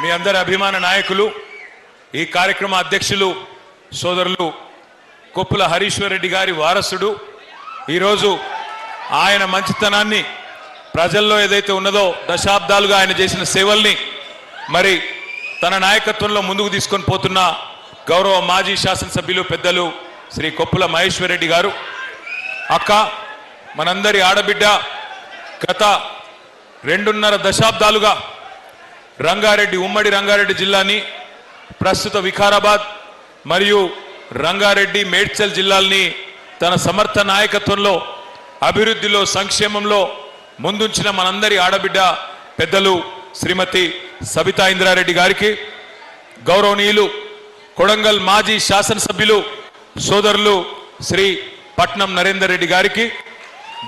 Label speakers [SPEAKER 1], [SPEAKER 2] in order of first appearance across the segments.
[SPEAKER 1] మీ అందరి అభిమాన నాయకులు ఈ కార్యక్రమ అధ్యక్షులు సోదరులు కొప్పుల హరీశ్వర్ రెడ్డి గారి వారసుడు ఈరోజు ఆయన మంచితనాన్ని ప్రజల్లో ఏదైతే ఉన్నదో దశాబ్దాలుగా ఆయన చేసిన సేవల్ని మరి తన నాయకత్వంలో ముందుకు తీసుకొని పోతున్న గౌరవ మాజీ శాసనసభ్యులు పెద్దలు శ్రీ కొప్పుల మహేశ్వర్ రెడ్డి గారు అక్క మనందరి ఆడబిడ్డ గత 2.5 దశాబ్దాలుగా రంగారెడ్డి ఉమ్మడి రంగారెడ్డి జిల్లాని ప్రస్తుత వికారాబాద్ మరియు రంగారెడ్డి మేడ్చల్ జిల్లాల్ని తన సమర్థ నాయకత్వంలో అభివృద్ధిలో సంక్షేమంలో ముందుంచిన మనందరి ఆడబిడ్డ పెద్దలు శ్రీమతి సబితా ఇంద్రారెడ్డి గారికి గౌరవనీయులు కొడంగల్ మాజీ శాసనసభ్యులు సోదరులు శ్రీ పట్నం నరేందర్ రెడ్డి గారికి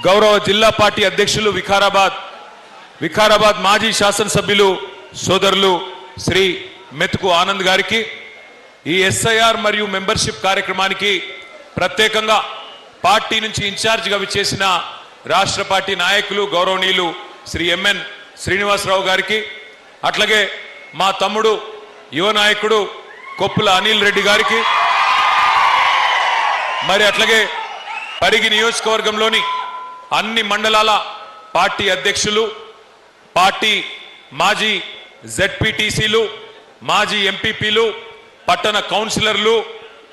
[SPEAKER 1] గౌరవ జిల్లా పార్టీ అధ్యక్షులు వికారాబాద్ మాజీ శాసనసభ్యులు సోదరులు శ్రీ మెతుకు ఆనంద్ గారికి ఈ ఎస్ఐఆర్ మరియు మెంబర్షిప్ కార్యక్రమానికి ప్రత్యేకంగా పార్టీ నుంచి ఇన్ఛార్జిగా విచ్చేసిన రాష్ట్ర పార్టీ నాయకులు గౌరవనీయులు శ్రీ ఎంఎన్ శ్రీనివాసరావు గారికి అట్లాగే మా తమ్ముడు యువ నాయకుడు కొప్పుల అనిల్ రెడ్డి గారికి మరి అట్లాగే పరిగి నియోజకవర్గంలోని అన్ని మండలాల పార్టీ అధ్యక్షులు పార్టీ మాజీ జెడ్పీటీసీలు మాజీ ఎంపీపీలు పట్టణ కౌన్సిలర్లు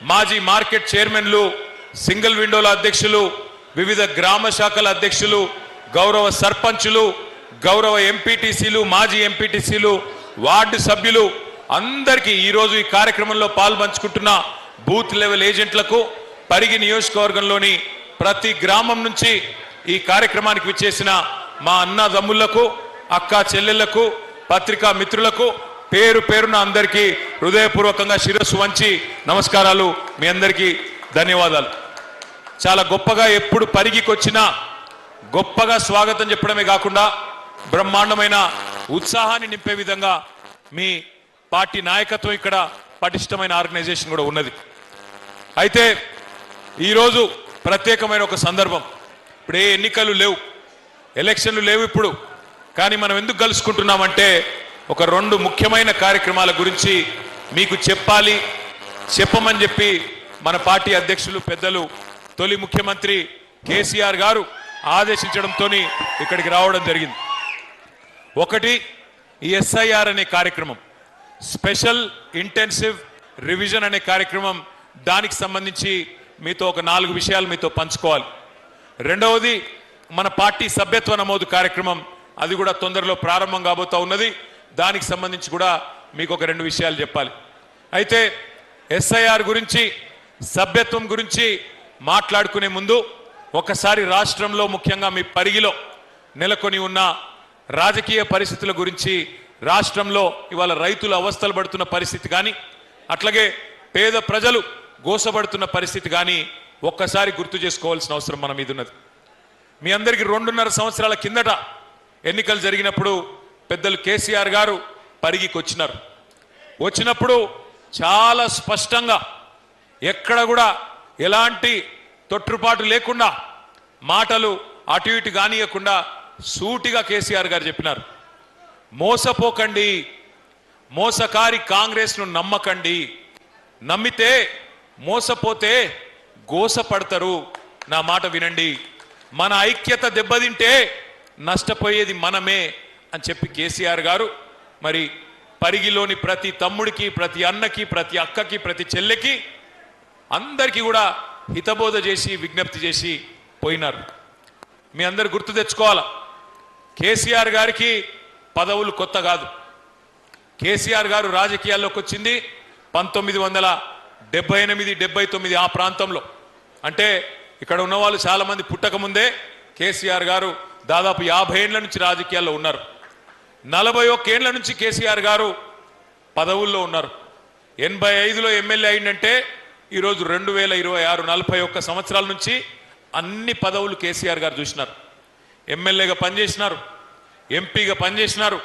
[SPEAKER 1] మాజీ మార్కెట్ చైర్మన్లు సింగిల్ విండోల అధ్యక్షులు వివిధ గ్రామ శాఖల అధ్యక్షులు గౌరవ సర్పంచులు గౌరవ ఎంపీటీసీలు మాజీ ఎంపీటీసీలు వార్డు సభ్యులు అందరికీ ఈరోజు ఈ కార్యక్రమంలో పాల్పంచుకుంటున్న బూత్ లెవెల్ ఏజెంట్లకు పరిగి నియోజకవర్గంలోని ప్రతి గ్రామం నుంచి ఈ కార్యక్రమానికి విచ్చేసిన మా అన్నదమ్ములకు అక్క చెల్లెళ్లకు పత్రికా మిత్రులకు పేరు పేరున అందరికీ హృదయపూర్వకంగా శిరస్సు వంచి నమస్కారాలు. మీ అందరికీ ధన్యవాదాలు. చాలా గొప్పగా ఎప్పుడు పరిగికి వచ్చినా గొప్పగా స్వాగతం చెప్పడమే కాకుండా బ్రహ్మాండమైన ఉత్సాహాన్ని నింపే విధంగా మీ పార్టీ నాయకత్వం ఇక్కడ పటిష్టమైన ఆర్గనైజేషన్ కూడా ఉన్నది. అయితే ఈరోజు ప్రత్యేకమైన ఒక సందర్భం. ఇప్పుడు ఏ ఎన్నికలు లేవు, ఎలక్షన్లు లేవు ఇప్పుడు. కానీ మనం ఎందుకు కలుసుకుంటున్నామంటే ఒక 2 ముఖ్యమైన కార్యక్రమాల గురించి మీకు చెప్పమని చెప్పి మన పార్టీ అధ్యక్షులు పెద్దలు తొలి ముఖ్యమంత్రి కేసీఆర్ గారు ఆదేశించడంతో ఇక్కడికి రావడం జరిగింది. ఒకటి ఈ ఎస్ఐఆర్ అనే కార్యక్రమం, స్పెషల్ ఇంటెన్సివ్ రివిజన్ అనే కార్యక్రమం. దానికి సంబంధించి మీతో ఒక 4 విషయాలు మీతో పంచుకోవాలి. రెండవది మన పార్టీ సభ్యత్వ నమోదు కార్యక్రమం, అది కూడా తొందరలో ప్రారంభం కాబోతా ఉన్నది. దానికి సంబంధించి కూడా మీకు ఒక 2 విషయాలు చెప్పాలి. అయితే ఎస్ఐఆర్ గురించి సభ్యత్వం గురించి మాట్లాడుకునే ముందు ఒకసారి రాష్ట్రంలో ముఖ్యంగా మీ పరిగిలో నెలకొని ఉన్న రాజకీయ పరిస్థితుల గురించి, రాష్ట్రంలో ఇవాళ రైతులు అవస్థలు పడుతున్న పరిస్థితి కానీ అట్లాగే పేద ప్రజలు గోసపడుతున్న పరిస్థితి కానీ ఒక్కసారి గుర్తు చేసుకోవాల్సిన అవసరం మన మీద ఉన్నది. మీ అందరికీ 2.5 సంవత్సరాల కిందట ఎన్నికలు జరిగినప్పుడు పెద్దలు కేసీఆర్ గారు పరిగికి వచ్చినప్పుడు చాలా స్పష్టంగా ఎక్కడ కూడా ఎలాంటి తొట్టుపాటు లేకుండా మాటలు అటు ఇటు కానియకుండా సూటిగా కేసీఆర్ గారు చెప్పినారు, మోసపోకండి, మోసకారి కాంగ్రెస్ను నమ్మకండి, నమ్మితే మోసపోతే గోసపడతారు, నా మాట వినండి, మన ఐక్యత దెబ్బతింటే నష్టపోయేది మనమే అని చెప్పి కేసీఆర్ గారు మరి పరిగిలోని ప్రతి తమ్ముడికి, ప్రతి అన్నకి, ప్రతి అక్కకి, ప్రతి చెల్లెకి అందరికీ కూడా హితబోధ చేసి విజ్ఞప్తి చేసి పోయినారు. మీ అందరు గుర్తు తెచ్చుకోవాలా, కేసీఆర్ గారికి పదవులు కొత్త కాదు. కేసీఆర్ గారు రాజకీయాల్లోకి వచ్చింది 1978-79 ఆ ప్రాంతంలో. అంటే ఇక్కడ ఉన్న వాళ్ళు చాలా మంది పుట్టకముందే కేసీఆర్ గారు దాదాపు 50 ఏళ్ల నుంచి రాజకీయాల్లో ఉన్నారు. 41 ఏళ్ల నుంచి కేసీఆర్ గారు పదవుల్లో ఉన్నారు. 85లో ఎమ్మెల్యే అయిందంటే ఈరోజు 2026 41 సంవత్సరాల నుంచి అన్ని పదవులు కేసీఆర్ గారు చూసినారు. ఎమ్మెల్యేగా పనిచేసినారు, ఎంపీగా పనిచేసినారు,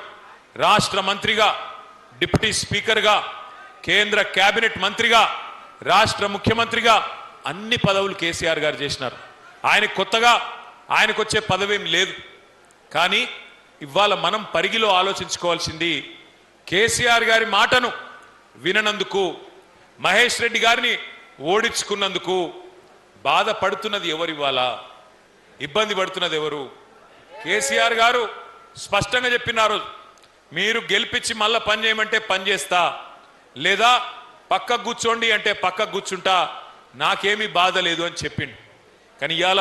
[SPEAKER 1] రాష్ట్ర మంత్రిగా, డిప్యూటీ స్పీకర్గా, కేంద్ర కేబినెట్ మంత్రిగా, రాష్ట్ర ముఖ్యమంత్రిగా అన్ని పదవులు కేసీఆర్ గారు చేసినారు. ఆయనకు వచ్చే పదవేం లేదు. కానీ ఇవాళ మనం పరిగిలో ఆలోచించుకోవాల్సింది, కేసీఆర్ గారి మాటను విననందుకు, మహేష్ రెడ్డి గారిని ఓడించుకున్నందుకు బాధపడుతున్నది ఎవరు? ఇవాళ ఇబ్బంది పడుతున్నది ఎవరు? కేసీఆర్ గారు స్పష్టంగా చెప్పినారు, మీరు గెలిపించి మళ్ళా పని చేయమంటే పని చేస్తా, లేదా పక్కకు కూర్చోండి అంటే పక్కకు కూర్చుంటా, నాకేమీ బాధ లేదు అని చెప్పిండు. కానీ ఇవాళ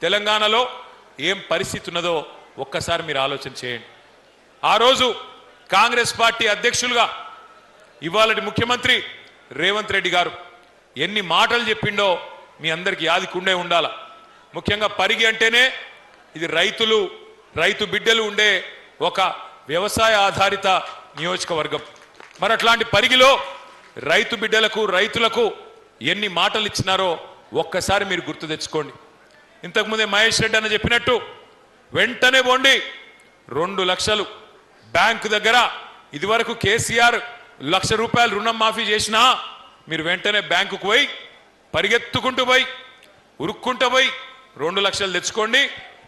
[SPEAKER 1] తెలంగాణలో ఏం పరిస్థితి ఉన్నదో ఒక్కసారి మీరు ఆలోచన చేయండి. ఆ రోజు కాంగ్రెస్ పార్టీ అధ్యక్షులుగా ఇవాళటి ముఖ్యమంత్రి రేవంత్ రెడ్డి గారు ఎన్ని మాటలు చెప్పిండో మీ అందరికి యాదికుండే ఉండాల. ముఖ్యంగా పరిగి అంటేనే ఇది రైతు బిడ్డలు ఉండే ఒక వ్యవసాయ ఆధారిత నియోజకవర్గం. మరి అట్లాంటి పరిగిలో రైతు బిడ్డలకు, రైతులకు ఎన్ని మాటలు ఇచ్చినారో ఒక్కసారి మీరు గుర్తు తెచ్చుకోండి. ఇంతకుముందే మహేష్ రెడ్డి అన్న చెప్పినట్టు వెంటనే పోండి 2 లక్షలు బ్యాంకు దగ్గర. ఇదివరకు కేసీఆర్ ₹1,00,000 రుణం మాఫీ చేసినా మీరు వెంటనే బ్యాంకుకు పోయి పరిగెత్తుకుంటూ పోయి ఉరుక్కుంటూ పోయి 2 లక్షలు తెచ్చుకోండి,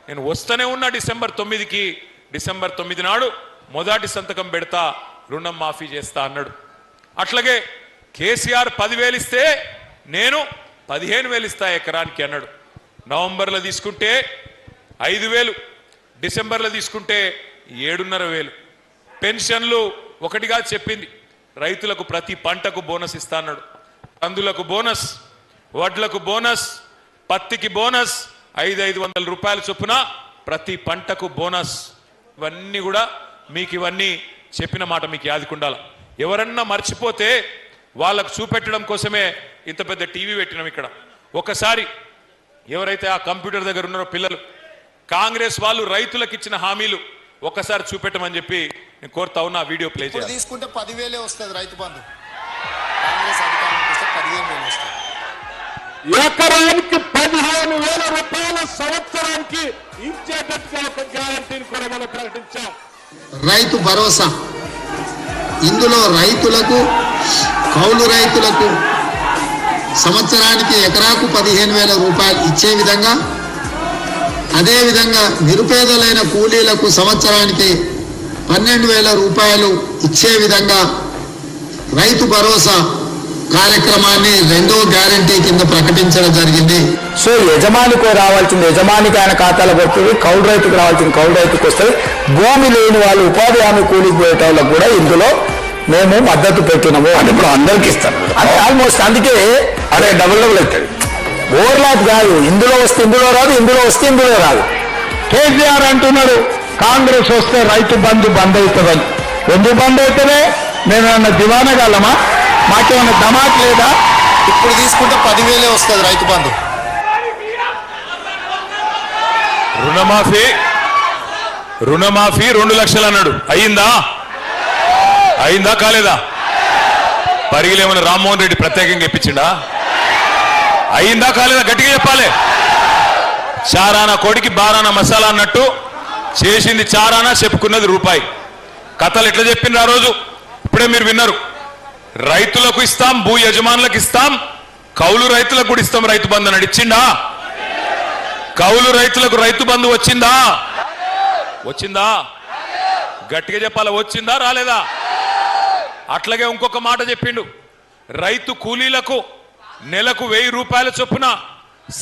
[SPEAKER 1] నేను వస్తూనే ఉన్నా డిసెంబర్ 9 నాడు మొదటి సంతకం పెడతా, రుణం మాఫీ చేస్తా అన్నాడు. అట్లాగే కేసీఆర్ 10,000 ఇస్తే నేను 15,000 ఇస్తా ఎకరానికి అన్నాడు. నవంబర్లో తీసుకుంటే 5,000, డిసెంబర్లో తీసుకుంటే 7,500. పెన్షన్లు ఒకటిగా చెప్పింది, రైతులకు ప్రతి పంటకు బోనస్ ఇస్తా అన్నాడు. కందులకు బోనస్, వడ్లకు బోనస్, పత్తికి బోనస్, 500 రూపాయల చొప్పున ప్రతి పంటకు బోనస్. ఇవన్నీ కూడా మీకు ఇవన్నీ చెప్పిన మాట మీకు యాదికుండాల. ఎవరన్నా మర్చిపోతే వాళ్ళకు చూపెట్టడం కోసమే ఇంత పెద్ద టీవీ పెట్టినాం ఇక్కడ. ఒకసారి ఎవరైతే ఆ కంప్యూటర్ దగ్గర ఉన్నారో పిల్లలు, కాంగ్రెస్ వాళ్ళు రైతులకు ఇచ్చిన హామీలు ఒక్కసారి చూపెట్టమని చెప్పి నేను కోరుతా ఉన్నా. వీడియో ప్లే చేయాలి.
[SPEAKER 2] తీసుకుంటే 10,000 వస్తుంది రైతు బంధు. కాంగ్రెస్ అధికారానికి వస్తే 15,000 వస్తుంది.
[SPEAKER 3] ఎకరానికి 15,000 రూపాయల సంవత్సరానికి ఇచ్చేటట్టుగా ఒక గ్యారంటీని కూడా మనం ప్రకటించాం.
[SPEAKER 2] రైతు భరోసా, ఇందులో రైతులకు, కౌలు రైతులకు సంవత్సరానికి ఎకరాకు 15,000 రూపాయలు ఇచ్చే విధంగా, అదేవిధంగా నిరుపేదలైన కూలీలకు సంవత్సరానికి 12,000 రూపాయలు ఇచ్చే విధంగా రైతు భరోసా కార్యక్రమాన్ని 2వ గ్యారంటీ కింద ప్రకటించడం జరిగింది.
[SPEAKER 4] సో యజమానికి రావాల్సింది యజమానికి ఆయన ఖాతాలో పడుతుంది, కౌలు రైతుకు రావాల్సింది కౌలు రైతుకు వస్తుంది. భూమి లేని వాళ్ళు, ఉపాధి హామీ కూలికి పోయేటోళ్ళకు కూడా ఇందులో మేము మద్దతు పెట్టినాము అని ఇప్పుడు అందరికి ఇస్తాం. అంటే ఆల్మోస్ట్ అందుకే అదే డబుల్ అవుతుంది. ఓవర్లాప్ కాదు, ఇందులో వస్తే ఇందులో రాదు, ఇందులో వస్తే ఇందులో రాదు. కేసీఆర్ అంటున్నాడు కాంగ్రెస్ వస్తే రైతు బంధు బంద్ అవుతుందని. ఎందుకు బంద్ అవుతుందే? మేమేమన్నా దివానగలమా? మాకేమన్నా ధమాక్ లేదా?
[SPEAKER 2] ఇప్పుడు తీసుకుంటే 10,000 వస్తుంది రైతు బంధు.
[SPEAKER 1] రుణమాఫీ 2 లక్షలు అన్నాడు. అయిందా కాలేదా? పరిగిలేమన్నా రామ్మోహన్ రెడ్డి ప్రత్యేకంగా ఇప్పించిండా? అయిందా కాలేదా? గట్టిగా చెప్పాలి. చారానా కోడికి బారానా మసాలా అన్నట్టు చేసింది చారానా, చెప్పుకున్నది రూపాయి. కథలు ఎట్లా చెప్పిండ్రు ఆ రోజు ఇప్పుడే మీరు విన్నారు. రైతులకు ఇస్తాం, భూ యజమానులకు ఇస్తాం, కౌలు రైతులకు కూడా ఇస్తాం రైతు బంధు అని ఇచ్చిండా? కౌలు రైతులకు రైతు బంధు వచ్చిందా? గట్టిగా చెప్పాలి, వచ్చిందా రాలేదా? అట్లాగే ఇంకొక మాట చెప్పిండు, రైతు కూలీలకు నెలకు 1,000 రూపాయల చొప్పున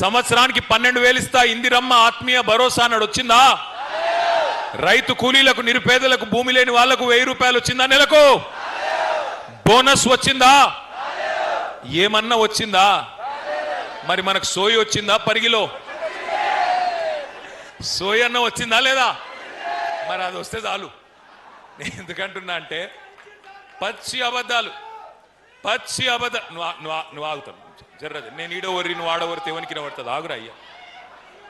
[SPEAKER 1] సంవత్సరానికి 12,000 ఇస్తా, ఇందిరమ్మ ఆత్మీయ భరోసా అన్నాడు. వచ్చిందా? రైతు కూలీలకు, నిరుపేదలకు, భూమి లేని వాళ్లకు 1,000 రూపాయలు వచ్చిందా నెలకు? బోనస్ వచ్చిందా? ఏమన్నా వచ్చిందా? మరి మనకు సోయి వచ్చిందా? పరిగిలో సోయి అన్న వచ్చిందా లేదా? మరి అది వస్తే చాలు. నేను ఎందుకంటున్నా అంటే పచ్చి అబద్ధాలు. నువ్వు ఆగుతావు జర్ర. నేను ఈడవరి, నువ్వు ఆడవరితే ఎవరికి పడుతుంది? ఆగురా అయ్యా,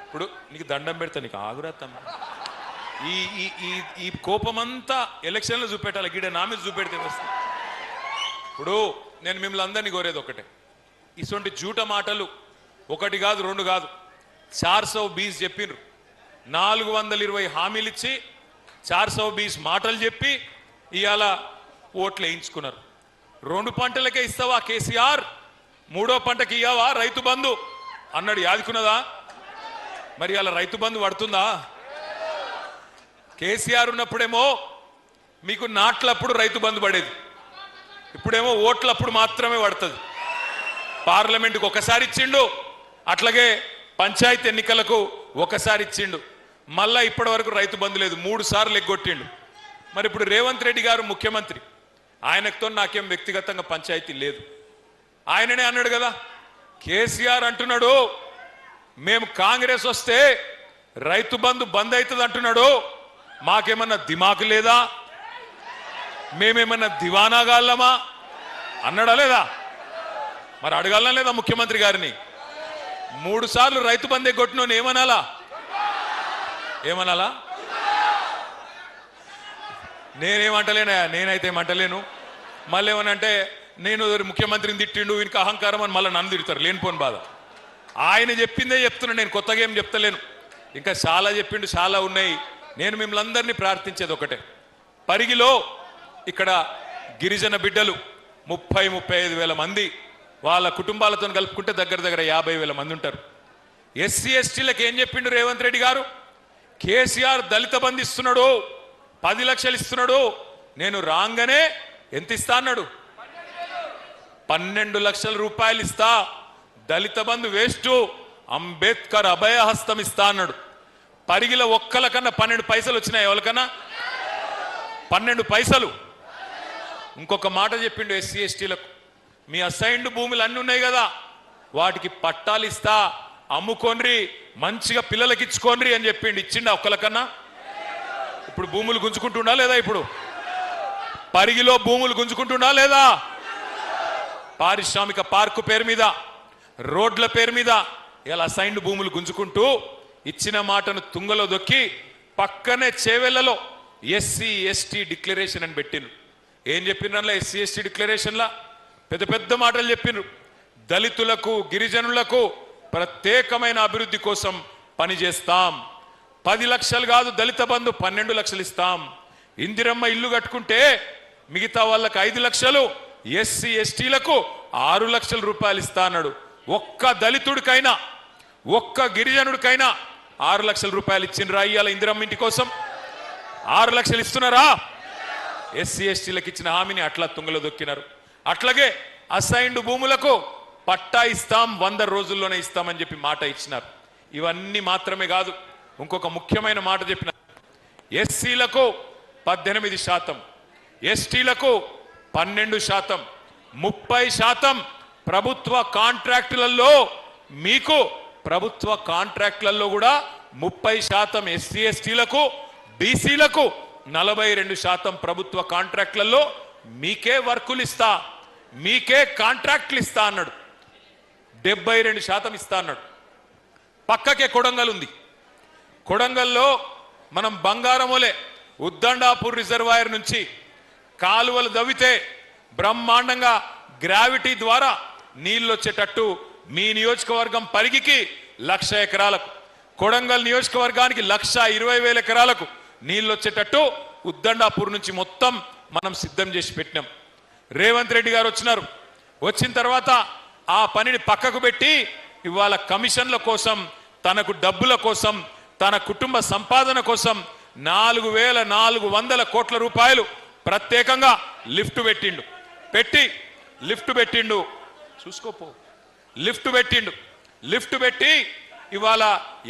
[SPEAKER 1] ఇప్పుడు నీకు దండం పెడతా, నీకు ఆగురా తమ్మ. ఈ కోపమంతా ఎలక్షన్లో చూపెట్టాలి, గీడ నా మీద చూపెడితే వస్తుంది. ఇప్పుడు నేను మిమ్మల్ని అందరినీ కోరేది ఒకటే, ఇటువంటి జూట మాటలు 1 కాదు 2 కాదు 420 చెప్పిండ్రు. 420 హామీలు ఇచ్చి 420 మాటలు చెప్పి ఇవాళ ఓట్లు వేయించుకున్నారు. 2 పంటలకే ఇస్తావా కేసీఆర్, 3వ పంటకి ఇయ్యావా రైతు బంధు అన్నాడు. యాదుకున్నదా? మరి అలా రైతు బంధు పడుతుందా? కేసీఆర్ ఉన్నప్పుడేమో మీకు నాట్లప్పుడు రైతు బంధు పడేది, ఇప్పుడేమో ఓట్లప్పుడు మాత్రమే పడుతుంది. పార్లమెంటుకు ఒకసారి ఇచ్చిండు, అట్లాగే పంచాయతీ ఎన్నికలకు ఒకసారి ఇచ్చిండు. మళ్ళా ఇప్పటి వరకు రైతు బంధు లేదు, 3 సార్లు ఎగ్గొట్టిండు. మరి ఇప్పుడు రేవంత్ రెడ్డి గారు ముఖ్యమంత్రి, ఆయనతో నాకేం వ్యక్తిగతంగా పంచాయతీ లేదు. ఆయననే అన్నాడు కదా, కేసీఆర్ అంటున్నాడు మేము కాంగ్రెస్ వస్తే రైతు బంధు బంద్ అవుతుంది అంటున్నాడు, మాకేమన్నా దిమాకు లేదా, మేమేమన్నా దివానాగాళ్ళమా అన్నాడా లేదా? మరి అడగాలనా లేదా ముఖ్యమంత్రి గారిని? 3 సార్లు రైతు బంధు ఎగ్గొట్టినోని ఏమనాలా? నేనేమంటలేనా? నేనైతే ఏమంటలేను. మళ్ళీ ఏమనంటే నేను ముఖ్యమంత్రిని తిట్టిండు, వీనికి అహంకారం అని మళ్ళీ నన్ను తిడతారు, లేనిపోని బాధ. ఆయన చెప్పిందే చెప్తున్నా, నేను కొత్తగా ఏం చెప్తలేను. ఇంకా చాలా చెప్పిండు, చాలా ఉన్నాయి. నేను మిమ్మల్ని అందరినీ ప్రార్థించేది ఒకటే, పరిగిలో ఇక్కడ గిరిజన బిడ్డలు 30-35 వేల మంది, వాళ్ళ కుటుంబాలతో కలుపుకుంటే దగ్గర 50 వేల మంది ఉంటారు. ఎస్సీ ఎస్టీలకు ఏం చెప్పిండు రేవంత్ రెడ్డి గారు? కేసీఆర్ దళిత బంధు ఇస్తున్నాడు, 10 లక్షలు ఇస్తున్నాడు, నేను రాగానే ఎంత ఇస్తా అన్నాడు? 12 లక్షల రూపాయలు ఇస్తా, దళిత బంధు వేస్ట్, అంబేద్కర్ అభయహస్తం ఇస్తా అన్నాడు. పరిగిల ఒక్కలకన్నా 12 పైసలు వచ్చినాయి, ఎవరికన్నా 12 పైసలు. ఇంకొక మాట చెప్పిండు ఎస్సీ ఎస్టీలకు, మీ అసైన్డ్ భూములు అన్నీ ఉన్నాయి కదా, వాటికి పట్టాలు ఇస్తా, అమ్ముకోండ్రి, మంచిగా పిల్లలకి ఇచ్చుకోండ్రి అని చెప్పిండు. ఇచ్చిండా ఒక్కలకన్నా? ఇప్పుడు భూములు గుంజుకుంటుండా లేదా? ఇప్పుడు పరిగిలో భూములు గుంజుకుంటుండా లేదా? పారిశ్రామిక పార్కు పేరు మీద, రోడ్ల పేరు మీద ఇలా అసైన్డ్ భూములు గుంజుకుంటూ ఇచ్చిన మాటను తుంగలో దొక్కి పక్కనే చేవెళ్లలో ఎస్సీ ఎస్టీ డిక్లరేషన్ అని పెట్టిండ్రు. ఏం చెప్పినలా ఎస్సీ ఎస్టీ డిక్లరేషన్లా? పెద్ద పెద్ద మాటలు చెప్పినారు. దళితులకు గిరిజనులకు ప్రత్యేకమైన అభివృద్ధి కోసం పనిచేస్తాం, 10 లక్షలు కాదు దళిత బంధు 12 లక్షలు ఇస్తాం, ఇందిరమ్మ ఇల్లు కట్టుకుంటే మిగతా వాళ్ళకి 5 లక్షలు, ఎస్సీ ఎస్టీలకు 6 లక్షల రూపాయలు ఇస్తా అన్నాడు. ఒక్క దళితుడికైనా ఒక్క గిరిజనుడికైనా 6 లక్షల రూపాయలు ఇచ్చిండ్రా? ఇయ్యాల ఇందిరమ్మ ఇంటి కోసం 6 లక్షలు ఇస్తున్నారా? ఎస్సీ ఎస్టీలకు ఇచ్చిన హామీని అట్లా తుంగలో దొక్కినారు. అట్లాగే అసైన్డ్ భూములకు పట్టా ఇస్తాం, 100 రోజుల్లోనే ఇస్తామని చెప్పి మాట ఇచ్చినారు. ఇవన్నీ మాత్రమే కాదు, ఇంకొక ముఖ్యమైన మాట చెప్పిన, ఎస్సీలకు 18%, ఎస్టీలకు 12%, 30% ప్రభుత్వ కాంట్రాక్టులలో, మీకు ప్రభుత్వ కాంట్రాక్టులలో కూడా 30% ఎస్సీ ఎస్టీలకు, బీసీలకు 42% ప్రభుత్వ కాంట్రాక్టులలో మీకే వర్కులు ఇస్తా, మీకే కాంట్రాక్టులు ఇస్తా అన్నాడు. 72% ఇస్తా అన్నాడు. పక్కకే కొడంగల్ ఉంది. కొడంగల్లో మనం బంగారమోలే ఉద్దండాపూర్ రిజర్వాయర్ నుంచి కాలువలు దవ్వితే బ్రహ్మాండంగా గ్రావిటీ ద్వారా నీళ్ళు వచ్చేటట్టు మీ నియోజకవర్గం పరిగికి 1,00,000 ఎకరాలకు, కొడంగల్ నియోజకవర్గానికి 1,20,000 ఎకరాలకు నీళ్ళు వచ్చేటట్టు ఉద్దండాపూర్ నుంచి మొత్తం మనం సిద్ధం చేసి పెట్టినాం. రేవంత్ రెడ్డి గారు వచ్చినారు. వచ్చిన తర్వాత ఆ పనిని పక్కకు పెట్టి ఇవాళ కమిషన్ల కోసం, తనకు డబ్బుల కోసం, తన కుటుంబ సంపాదన కోసం 4,400 కోట్ల రూపాయలు ప్రత్యేకంగా లిఫ్ట్ పెట్టిండు. చూసుకోపో, లిఫ్ట్ పెట్టి ఇవాళ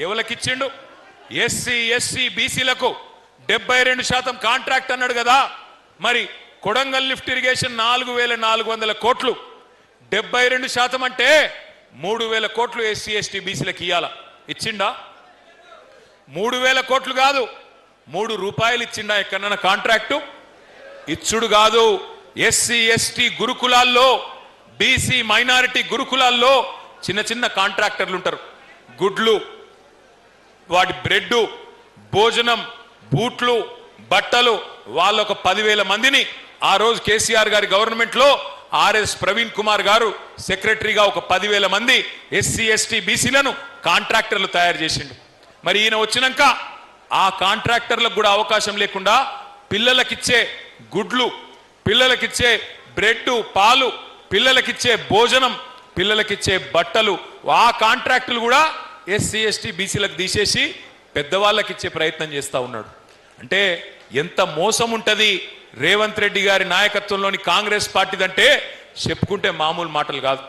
[SPEAKER 1] ఎవరికిచ్చిండు? ఎస్సీ ఎస్సీ బీసీలకు 72% కాంట్రాక్ట్ అన్నాడు కదా. మరి కొడంగల్ లిఫ్ట్ ఇరిగేషన్ 4,400 కోట్లు, 72% అంటే 3,000 కోట్లు ఎస్సీ ఎస్టీ బీసీలకు ఇయ్యాల. ఇచ్చిండా? 3,000 కోట్లు కాదు, 3 రూపాయలు ఇచ్చిండా ఎక్కడన్నా కాంట్రాక్టు? ఇచ్చుడు కాదు. ఎస్సీ ఎస్టీ గురుకులాల్లో, బీసీ మైనారిటీ గురుకులాల్లో చిన్న చిన్న కాంట్రాక్టర్లు ఉంటారు. గుడ్లు, వాటి బ్రెడ్, భోజనం, బూట్లు, బట్టలు, వాళ్ళొక 10,000 మందిని ఆ రోజు కేసీఆర్ గారి గవర్నమెంట్ లో ఆర్ఎస్ ప్రవీణ్ కుమార్ గారు సెక్రటరీగా ఒక 10,000 మంది ఎస్సీ ఎస్టీ బీసీలను కాంట్రాక్టర్లు తయారు చేసిండు. మరి ఈయన వచ్చినాక ఆ కాంట్రాక్టర్లకు కూడా అవకాశం లేకుండా పిల్లలకిచ్చే గుడ్లు, పిల్లలకిచ్చే బ్రెడ్, పాలు, పిల్లలకిచ్చే భోజనం, పిల్లలకిచ్చే బట్టలు, ఆ కాంట్రాక్టులు కూడా ఎస్సీ ఎస్టీ బీసీలకు తీసేసి పెద్దవాళ్ళకి ఇచ్చే ప్రయత్నం చేస్తూ ఉన్నాడు. అంటే ఎంత మోసం ఉంటుంది రేవంత్ రెడ్డి గారి నాయకత్వంలోని కాంగ్రెస్ పార్టీదంటే చెప్పుకుంటే మామూలు మాటలు కాదు.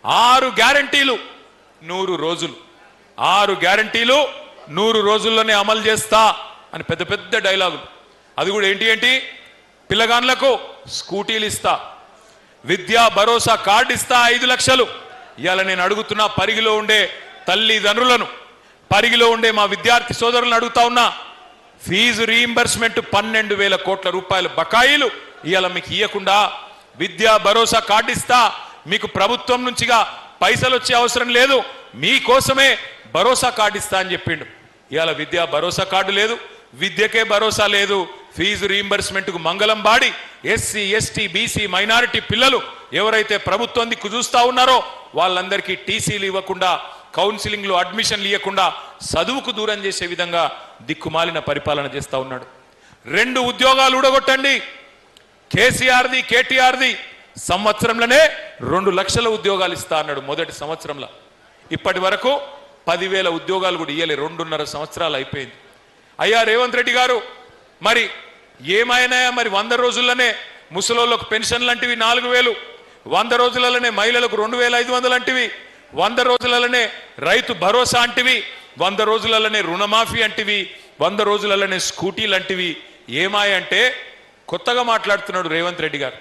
[SPEAKER 1] 6 గ్యారంటీలు 100 రోజులు, 6 గ్యారంటీలు 100 రోజుల్లోనే అమలు చేస్తా అని పెద్ద పెద్ద డైలాగులు. అది కూడా ఏంటి పిల్లగాన్లకు స్కూటీలు ఇస్తా, విద్యా భరోసా కార్డు ఇస్తా 5 లక్షలు. ఇవాళ నేను అడుగుతున్నా పరిగిలో ఉండే తల్లిదండ్రులను, పరిగిలో ఉండే మా విద్యార్థి సోదరులను అడుగుతా ఉన్నా, ఫీజు రీయింబర్స్మెంట్ 12,000 కోట్ల రూపాయల బకాయిలు ఇవాళ మీకు ఇవ్వకుండా విద్యా భరోసా కార్డు ఇస్తా, మీకు ప్రభుత్వం నుంచిగా పైసలు వచ్చే అవసరం లేదు, మీకోసమే భరోసా కార్డు ఇస్తా అని చెప్పిండు. ఇవాళ విద్యా భరోసా కార్డు లేదు, విద్యకే భరోసా లేదు. ఫీజు రీయింబర్స్మెంట్కు మంగళం body SC ST BC minority పిల్లలు ఎవరైతే ప్రభుత్వం దిక్కు చూస్తా ఉన్నారో వాళ్ళందరికీ టీసీలు ఇవ్వకుండా, కౌన్సిలింగ్లు అడ్మిషన్లు ఇవ్వకుండా చదువుకు దూరం చేసే విధంగా దిక్కుమాలిన పరిపాలన చేస్తా ఉన్నాడు. 2 ఉద్యోగాలు ఊడగొట్టండి. కేసీఆర్ది కేటీఆర్ది సంవత్సరంలోనే 2 లక్షల ఉద్యోగాలు ఇస్తా అన్నాడు మొదటి సంవత్సరంలో. ఇప్పటి వరకు 10,000 ఉద్యోగాలు కూడా ఇయ్యలే. 2.5 సంవత్సరాలు అయిపోయింది. అయ్యా రేవంత్ రెడ్డి గారు, మరి ఏమైనా మరి 100 రోజుల్లోనే ముసలోళ్ళకు పెన్షన్లు అంటివి 4,000, 100 రోజులలోనే మహిళలకు 2,500 అంటివి, 100 రోజులలోనే రైతు భరోసా అంటివి, 100 రోజులలోనే రుణమాఫీ అంటివి, 100 రోజులలోనే స్కూటీలు అంటివి. ఏమాయంటే కొత్తగా మాట్లాడుతున్నాడు రేవంత్ రెడ్డి గారు.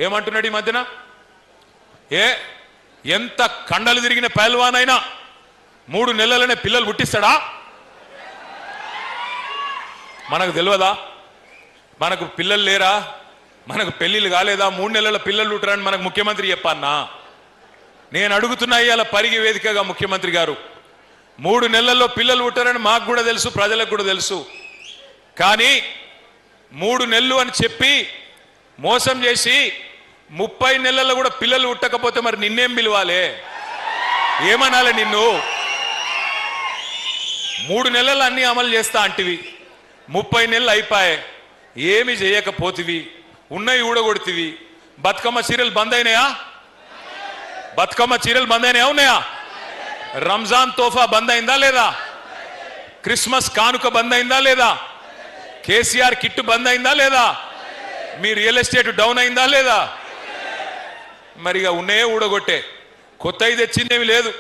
[SPEAKER 1] ఏమంటున్నాడు ఈ మధ్యన? ఎంత కండలు తిరిగిన పహల్వానైనా 3 నెలలనే పిల్లలు పుట్టిస్తాడా? మనకు తెలియదా? మనకు పిల్లలు లేరా? మనకు పెళ్లిళ్ళు కాలేదా? 3 నెలల పిల్లలు పుట్టరని మనకు ముఖ్యమంత్రి చెప్పన్నా? నేను అడుగుతున్నా ఇవాళ పరిగి వేదికగా ముఖ్యమంత్రి గారు, 3 నెలల్లో పిల్లలు పుట్టారని మాకు కూడా తెలుసు, ప్రజలకు కూడా తెలుసు. కానీ 3 నెలలు అని చెప్పి మోసం చేసి 30 నెలల్లో కూడా పిల్లలు పుట్టకపోతే మరి నిన్నేం పిలవాలే? ఏమనాలి నిన్ను? 3 నెలలు అన్ని అమలు చేస్తా అంటివి, 30 నెలలు అయిపోయాయి, ఏమి చేయకపోతివి, ఉన్నాయి ఊడగొడుతీవి. బతుకమ్మ చీరలు బంద్ అయినాయా? బతుకమ్మ చీరలు బంద్ అయినాయా? ఉన్నాయా? రంజాన్ తోఫా బంద్ అయిందా లేదా? క్రిస్మస్ కానుక బంద్ అయిందా లేదా? కేసీఆర్ కిట్టు బంద్ అయిందా లేదా? మీ రియల్ ఎస్టేట్ డౌన్ అయిందా లేదా? మరిగా ఉన్నాయే ఊడగొట్టే, కొత్త తెచ్చిందేమి లేదు.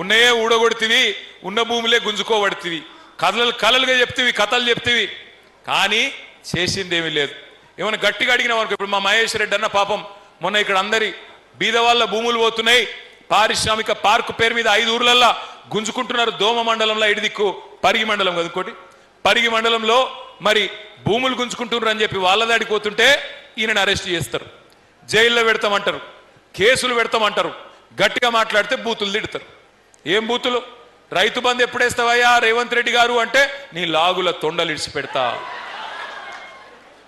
[SPEAKER 1] ఉన్నాయే ఊడగొడుతీవి, ఉన్న భూములే గుంజుకోబడుతీవి, కలలుగా చెప్తీవి, కథలు చెప్తీవి, కానీ చేసిందేమీ లేదు. ఏమైనా గట్టిగా అడిగిన వరకు, ఇప్పుడు మా మహేష్ రెడ్డి అన్న పాపం మొన్న ఇక్కడ అందరి బీద వాళ్ళ భూములు పోతున్నాయి, పారిశ్రామిక పార్కు పేరు మీద 5 ఊర్లల్లో గుంజుకుంటున్నారు. దోమ మండలంలో ఇడిదిక్కు పరిగి మండలం కదా ఇంకోటి, పరిగి మండలంలో మరి భూములు గుంజుకుంటున్నారు అని చెప్పి వాళ్ళ దాడికి పోతుంటే ఈయనని అరెస్ట్ చేస్తారు, జైల్లో పెడతామంటారు, కేసులు పెడతామంటారు, గట్టిగా మాట్లాడితే బూతులు తిడతారు. ఏం బూతులు? రైతు బంధు ఎప్పుడేస్తావయ్యా రేవంత్ రెడ్డి గారు అంటే నీ లాగుల తొండలు ఇడిచి పెడతా.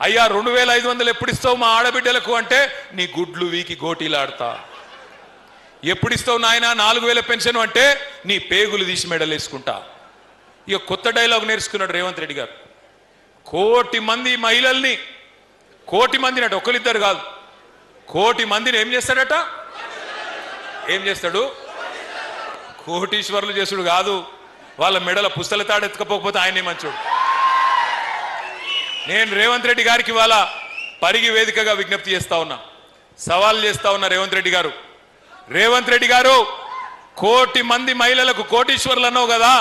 [SPEAKER 1] అయ్యా 2,500 ఎప్పుడు ఇస్తావు మా ఆడబిడ్డలకు అంటే నీ గుడ్లు వీకి గోటీలాడతా. ఎప్పుడు ఇస్తావు నాయన 4,000 పెన్షన్ అంటే నీ పేగులు తీసి మెడలేసుకుంటా. ఇక కొత్త డైలాగ్ నేర్చుకున్నాడు రేవంత్ రెడ్డి గారు. 1,000,000 మంది మహిళల్ని, 1,000,000 మందిని అట, ఒకరిద్దరు కాదు, 1,000,000 మందిని ఏం చేస్తాడట? ఏం చేస్తాడు? కోటీశ్వరులు చేసుడు కాదు, వాళ్ళ మెడల పుస్తల తాడు ఎత్తుకపోకపోతే ఆయనే మంచోడు. నేను రేవంత్ రెడ్డి గారికి ఇవాళ పరిగి వేదికగా విజ్ఞప్తి చేస్తా ఉన్నా, సవాల్ చేస్తా ఉన్నా. రేవంత్ రెడ్డి గారు, రేవంత్ రెడ్డి గారు 1,000,000 మంది మహిళలకు కోటీశ్వరులు అన్నావు కదా,